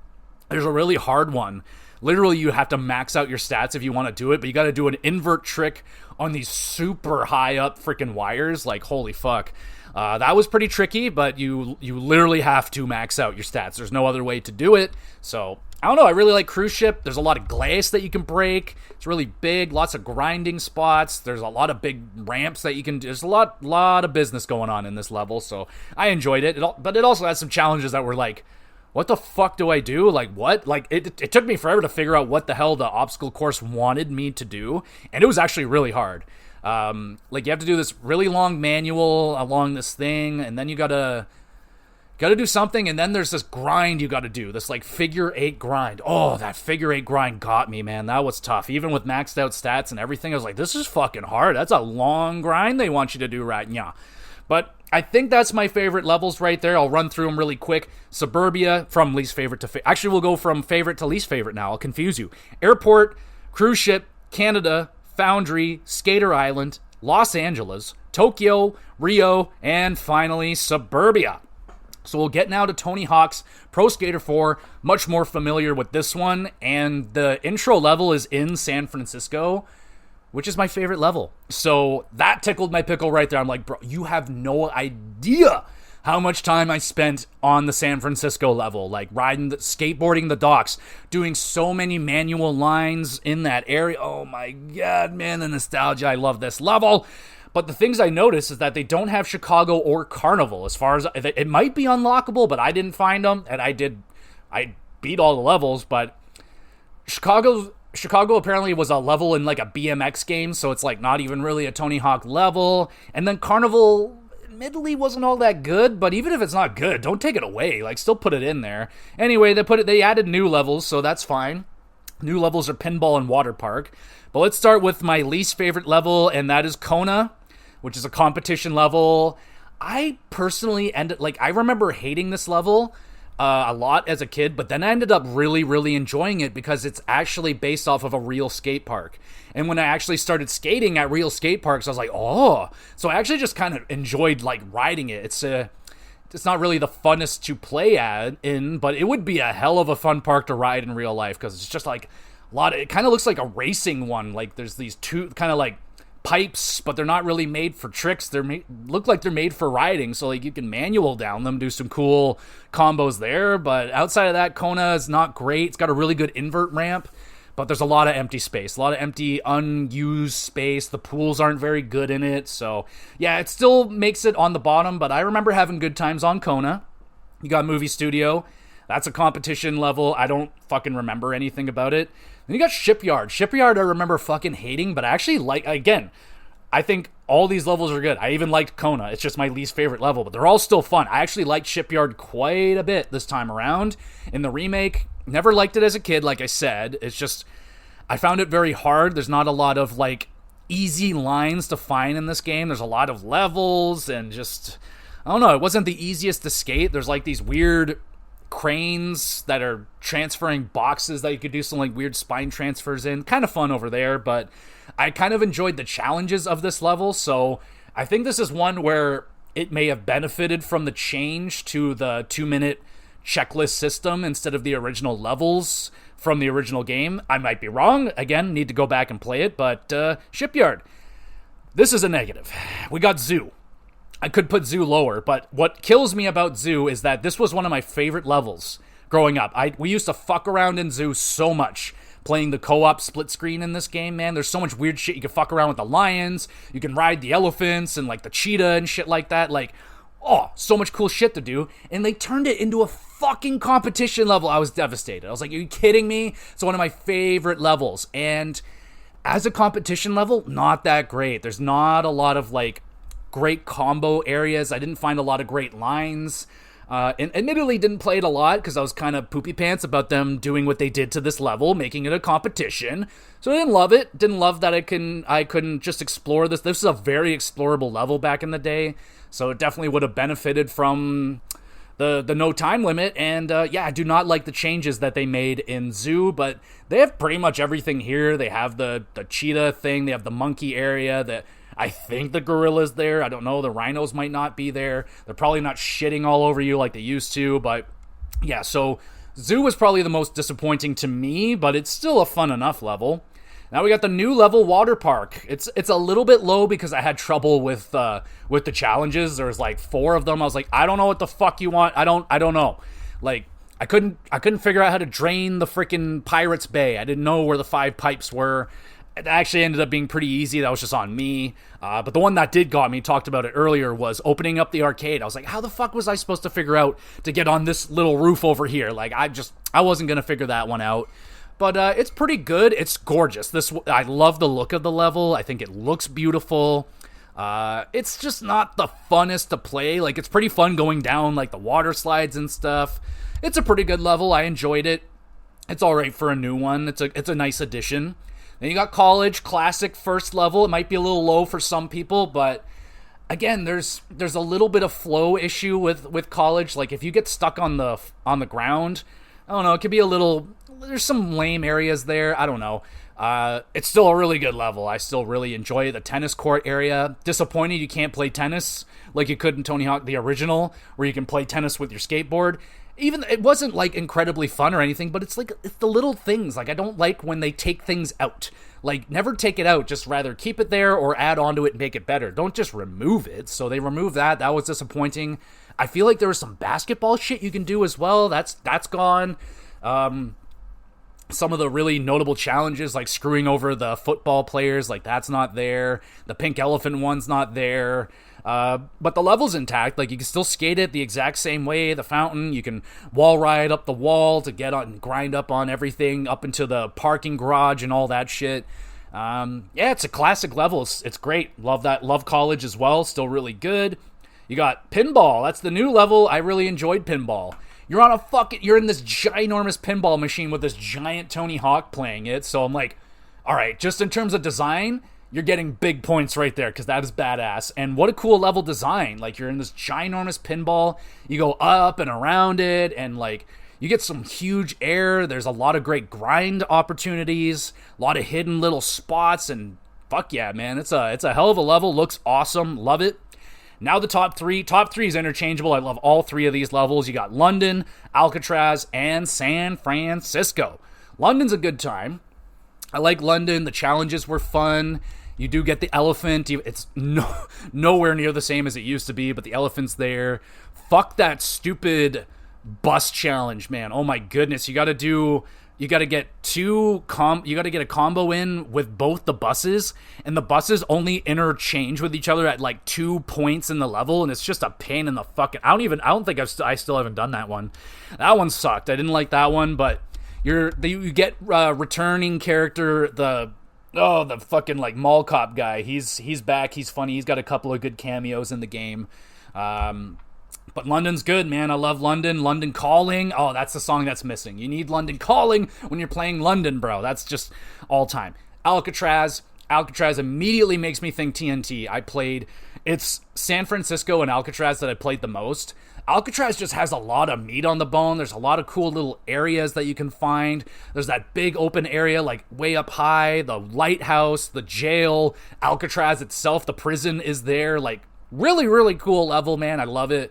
There's a really hard one. Literally, you have to max out your stats if you want to do it, but you got to do an invert trick on these super high up freaking wires. Like, holy fuck. That was pretty tricky, but you literally have to max out your stats. There's no other way to do it. So, I don't know. I really like cruise ship. There's a lot of glass that you can break. It's really big. Lots of grinding spots. There's a lot of big ramps that you can do. There's a lot of business going on in this level. So, I enjoyed it. But it also had some challenges that were like, what the fuck do I do? Like, what? Like, it took me forever to figure out what the hell the obstacle course wanted me to do. And it was actually really hard. Like, you have to do this really long manual along this thing, and then you gotta do something, and then there's this grind you gotta do, this, like, figure 8 grind. Oh, that figure 8 grind got me, man. That was tough. Even with maxed out stats and everything, I was like, this is fucking hard. That's a long grind they want you to do right now. But I think that's my favorite levels right there. I'll run through them really quick. Suburbia, from least favorite to actually, we'll go from favorite to least favorite now. I'll confuse you. Airport, cruise ship, Canada, Foundry, Skater Island, Los Angeles, Tokyo, Rio, and finally Suburbia. So we'll get now to Tony Hawk's Pro Skater 4, much more familiar with this one, and the intro level is in San Francisco, which is my favorite level. So that tickled my pickle right there. I'm like, bro, you have no idea how much time I spent on the San Francisco level, like skateboarding the docks, doing so many manual lines in that area. Oh my god, man, the nostalgia. I love this level. But the things I noticed is that they don't have Chicago or Carnival. As far as it might be unlockable, but I didn't find them, and I beat all the levels. But Chicago apparently was a level in like a BMX game, so it's like not even really a Tony Hawk level. And then Carnival admittedly wasn't all that good, but even if it's not good, don't take it away. Like, still put it in there. Anyway, they added new levels, so that's fine. New levels are Pinball and Water Park. But let's start with my least favorite level, and that is Kona, which is a competition level. I personally I remember hating this level a lot as a kid, but then I ended up really, really enjoying it because it's actually based off of a real skate park. And when I actually started skating at real skate parks, I was like, oh. So I actually just kind of enjoyed, like, riding it. it's not really the funnest to play in, but it would be a hell of a fun park to ride in real life, because it's just like it kind of looks like a racing one. Like there's these two kind of like pipes, but they're not really made for tricks. Look like they're made for riding, so like you can manual down them, do some cool combos there. But outside of that, Kona is not great. It's got a really good invert ramp, but there's a lot of empty space, a lot of empty unused space. The pools aren't very good in it, so yeah, it still makes it on the bottom, but I remember having good times on Kona. You got Movie Studio. That's a competition level. I don't fucking remember anything about it. Then you got Shipyard. Shipyard I remember fucking hating, but I actually again, I think all these levels are good. I even liked Kona. It's just my least favorite level, but they're all still fun. I actually liked Shipyard quite a bit this time around. In the remake, never liked it as a kid, like I said. It's just, I found it very hard. There's not a lot of like easy lines to find in this game. There's a lot of levels and just, I don't know, it wasn't the easiest to skate. There's like these weird cranes that are transferring boxes that you could do some like weird spine transfers in. Kind of fun over there, but I kind of enjoyed the challenges of this level, so I think this is one where it may have benefited from the change to the 2-minute checklist system instead of the original levels from the original game. I might be wrong. Again, need to go back and play it, but Shipyard. This is a negative. We got Zoo. I could put Zoo lower, but what kills me about Zoo is that this was one of my favorite levels growing up. We used to fuck around in Zoo so much, playing the co-op split screen in this game, man. There's so much weird shit. You can fuck around with the lions, you can ride the elephants and like the cheetah and shit like that. Like, oh, so much cool shit to do. And they turned it into a fucking competition level. I was devastated. I was like, are you kidding me? It's one of my favorite levels. And as a competition level, not that great. There's not a lot of like great combo areas. I didn't find a lot of great lines. And admittedly didn't play it a lot because I was kind of poopy pants about them doing what they did to this level, making it a competition. So I didn't love it. Didn't love that I couldn't just explore this. This is a very explorable level back in the day, so it definitely would have benefited from the no time limit. And yeah, I do not like the changes that they made in Zoo, but they have pretty much everything here. They have the cheetah thing. They have the monkey area. I think the gorilla's there. I don't know. The rhinos might not be there. They're probably not shitting all over you like they used to. But yeah, so Zoo was probably the most disappointing to me, but it's still a fun enough level. Now we got the new level Water Park. It's a little bit low because I had trouble with the challenges. There was like 4 of them. I was like, I don't know what the fuck you want. I don't know. Like I couldn't figure out how to drain the freaking Pirates Bay. I didn't know where the 5 pipes were. It actually ended up being pretty easy. That was just on me. But the one that did got me, talked about it earlier, was opening up the arcade. I was like, how the fuck was I supposed to figure out to get on this little roof over here? Like, I wasn't going to figure that one out. But it's pretty good. It's gorgeous. I love the look of the level. I think it looks beautiful. It's just not the funnest to play. Like, it's pretty fun going down, like, the water slides and stuff. It's a pretty good level. I enjoyed it. It's all right for a new one. It's a nice addition. Then you got College, classic first level. It might be a little low for some people, but again, there's a little bit of flow issue with College. Like if you get stuck on the ground, I don't know, it could be a little, there's some lame areas there. I don't know. It's still a really good level. I still really enjoy it. The tennis court area. Disappointed you can't play tennis like you could in Tony Hawk the original, where you can play tennis with your skateboard. Even it wasn't like incredibly fun or anything, but it's the little things. Like I don't like when they take things out. Like never take it out, just rather keep it there or add onto it and make it better. Don't just remove it. So they removed that. That was disappointing. I feel like there was some basketball shit you can do as well. That's gone. Some of the really notable challenges, like screwing over the football players, like that's not there. The pink elephant one's not there. But the level's intact. Like you can still skate it the exact same way. The fountain, you can wall ride up the wall to get on, grind up on everything up into the parking garage and all that shit. Yeah, it's a classic level. It's great. Love that. Love College as well. Still really good. You got Pinball. That's the new level. I really enjoyed Pinball. You're in this ginormous pinball machine with this giant Tony Hawk playing it. So I'm like, all right, just in terms of design, you're getting big points right there because that is badass. And what a cool level design. Like you're in this ginormous pinball. You go up and around it and like you get some huge air. There's a lot of great grind opportunities, a lot of hidden little spots, and fuck yeah, man. It's a hell of a level. Looks awesome. Love it. Now the top three. Top three is interchangeable. I love all three of these levels. You got London, Alcatraz, and San Francisco. London's a good time. I like London. The challenges were fun. You do get the elephant. It's nowhere near the same as it used to be, but the elephant's there. Fuck that stupid bus challenge, man. Oh my goodness. You got to get a combo in with both the buses, and the buses only interchange with each other at like 2 points in the level, and it's just a pain in the fucking. I don't think I still haven't done that one. That one sucked. I didn't like that one, but you get returning character, the fucking like mall cop guy. He's back. He's funny. He's got a couple of good cameos in the game. But London's good, man. I love London. London Calling. Oh, that's the song that's missing. You need London Calling when you're playing London, bro. That's just all time. Alcatraz. Alcatraz immediately makes me think TNT. It's San Francisco and Alcatraz that I played the most. Alcatraz just has a lot of meat on the bone. There's a lot of cool little areas that you can find. There's that big open area like way up high, the lighthouse, the jail, Alcatraz itself, the prison is there. Like really, really cool level, man. I love it.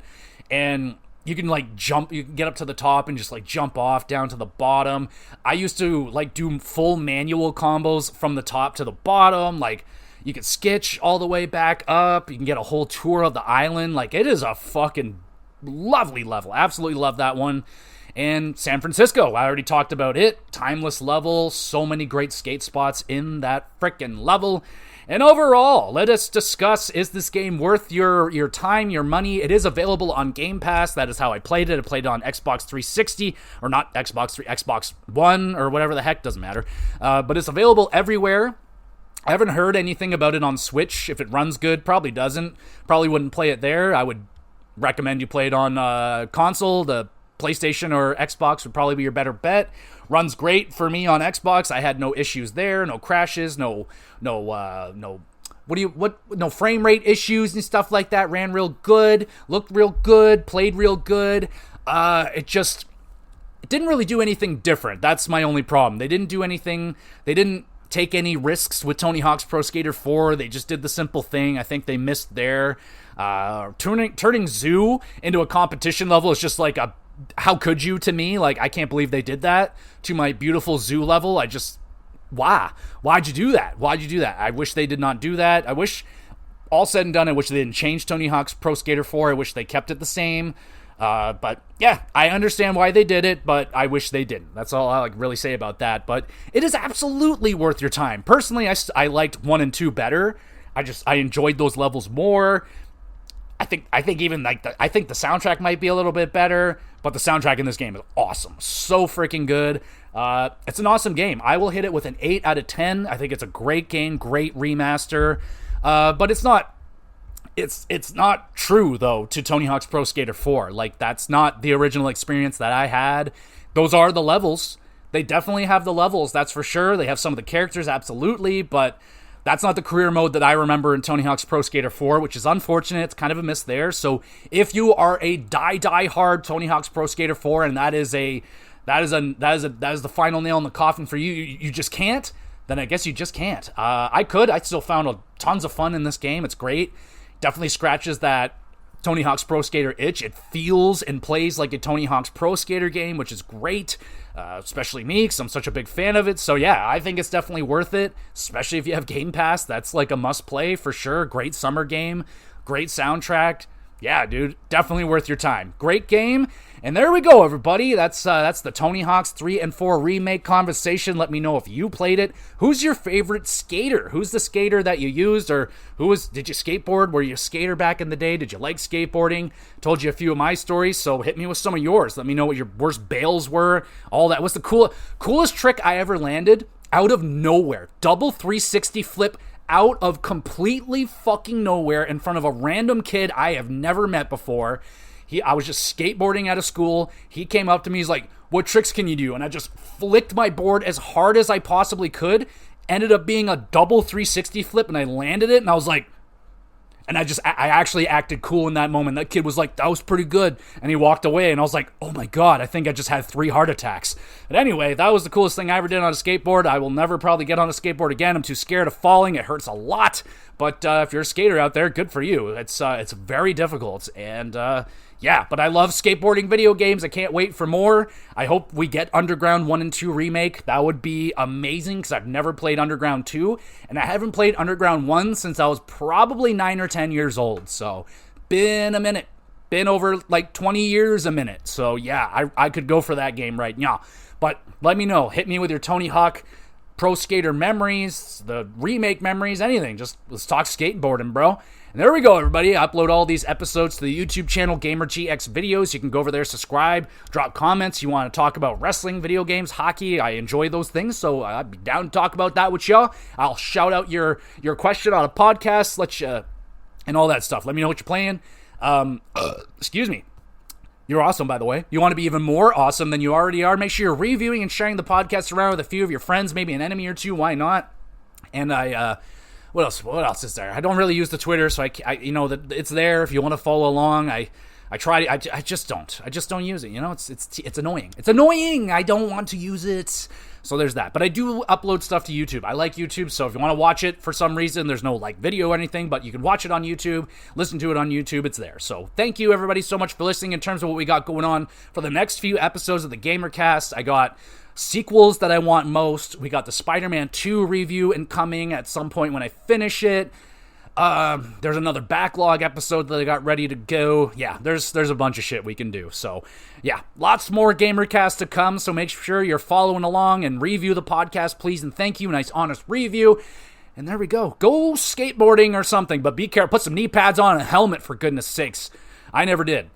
And you can like jump, you can get up to the top and just like jump off down to the bottom. I used to like do full manual combos from the top to the bottom. Like you can sketch all the way back up. You can get a whole tour of the island. Like it is a fucking lovely level. Absolutely love that one. And San Francisco, I already talked about it. Timeless level. So many great skate spots in that frickin' level. And overall, let us discuss, is this game worth your time, your money? It is available on Game Pass. That is how I played it. I played it on Xbox 360, or not Xbox 3, Xbox One, or whatever the heck, doesn't matter. But it's available everywhere. I haven't heard anything about it on Switch. If it runs good, probably doesn't. Probably wouldn't play it there. I would recommend you play it on console. The PlayStation or Xbox would probably be your better bet. Runs great for me on Xbox. I had no issues there, no crashes, no frame rate issues and stuff like that. Ran real good, looked real good, played real good. It didn't really do anything different. That's my only problem. They didn't do anything. They didn't take any risks with Tony Hawk's Pro Skater 4. They just did the simple thing. I think they missed there. Turning Zoo into a competition level is just like how could you to me? Like, I can't believe they did that to my beautiful zoo level. Why'd you do that? Why'd you do that? I wish they did not do that. I wish, all said and done, I wish they didn't change Tony Hawk's Pro Skater 4. I wish they kept it the same. But yeah, I understand why they did it, but I wish they didn't. That's all I really say about that. But it is absolutely worth your time. Personally, I liked 1 and 2 better. I enjoyed those levels more. I think even like I think the soundtrack might be a little bit better, but the soundtrack in this game is awesome. So freaking good. It's an awesome game. I will hit it with an 8 out of 10. I think it's a great game, great remaster. But it's not true though to Tony Hawk's Pro Skater 4. Like that's not the original experience that I had. Those are the levels. They definitely have the levels, that's for sure. They have some of the characters, absolutely, but that's not the career mode that I remember in Tony Hawk's Pro Skater 4, which is unfortunate. It's kind of a miss there. So if you are a die hard Tony Hawk's Pro Skater 4, and that is the final nail in the coffin for you, you just can't, then I guess you just can't. I still found tons of fun in this game. It's great. Definitely scratches that Tony Hawk's Pro Skater itch. It feels and plays like a Tony Hawk's Pro Skater game, which is great, especially me because I'm such a big fan of it. So yeah, I think it's definitely worth it, especially if you have Game Pass. That's like a must play for sure. Great summer game, great soundtrack. Yeah, dude, definitely worth your time. Great game. And there we go, everybody. That's the Tony Hawk's 3 and 4 remake conversation. Let me know if you played it. Who's your favorite skater? Who's the skater that you used? Or did you skateboard? Were you a skater back in the day? Did you like skateboarding? Told you a few of my stories, so hit me with some of yours. Let me know what your worst bails were. All that. What's the coolest trick I ever landed? Out of nowhere. Double 360 flip out of completely fucking nowhere in front of a random kid I have never met before. I was just skateboarding out of school. He came up to me. He's like, "What tricks can you do?" And I just flicked my board as hard as I possibly could. Ended up being a double 360 flip, and I landed it. And I was like, and I actually acted cool in that moment. That kid was like, "That was pretty good." And he walked away, and I was like, "Oh my God, I think I just had 3 heart attacks." But anyway, that was the coolest thing I ever did on a skateboard. I will never probably get on a skateboard again. I'm too scared of falling. It hurts a lot. But if you're a skater out there, good for you. It's very difficult, and yeah, but I love skateboarding video games. I can't wait for more. I hope we get Underground 1 and 2 Remake. That would be amazing, because I've never played Underground 2, and I haven't played Underground 1 since I was probably 9 or 10 years old, so been a minute. Been over like 20 years a minute, so yeah, I could go for that game right now. But let me know. Hit me with your Tony Hawk Pro Skater memories, the Remake memories, anything. Just let's talk skateboarding, bro. And there we go, everybody. I upload all these episodes to the YouTube channel, GamerGX Videos. You can go over there, subscribe, drop comments. You want to talk about wrestling, video games, hockey. I enjoy those things, so I'd be down to talk about that with y'all. I'll shout out your question on a podcast, let you, and all that stuff. Let me know what you're playing. Excuse me. You're awesome, by the way. You want to be even more awesome than you already are? Make sure you're reviewing and sharing the podcast around with a few of your friends, maybe an enemy or two. Why not? And what else is there? I don't really use the Twitter, so I you know, that it's there if you want to follow along. I just don't use it. You know, it's annoying. It's annoying. I don't want to use it. So there's that. But I do upload stuff to YouTube. I like YouTube, so if you want to watch it for some reason, there's no like video or anything, but you can watch it on YouTube, listen to it on YouTube. It's there. So thank you everybody so much for listening. In terms of what we got going on for the next few episodes of the GamerCast, I got sequels that I want most. We got the Spider-Man 2 review incoming at some point when I finish it. There's another backlog episode that I got ready to go. Yeah, there's a bunch of shit we can do. So, yeah, lots more GamerCast to come. So make sure you're following along and review the podcast, please. And thank you. Nice, honest review. And there we go. Go skateboarding or something, but be careful. Put some knee pads on and a helmet, for goodness sakes. I never did.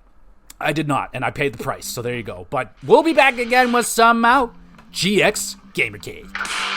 I did not, and I paid the price. So there you go. But we'll be back again with some GX GamerCast.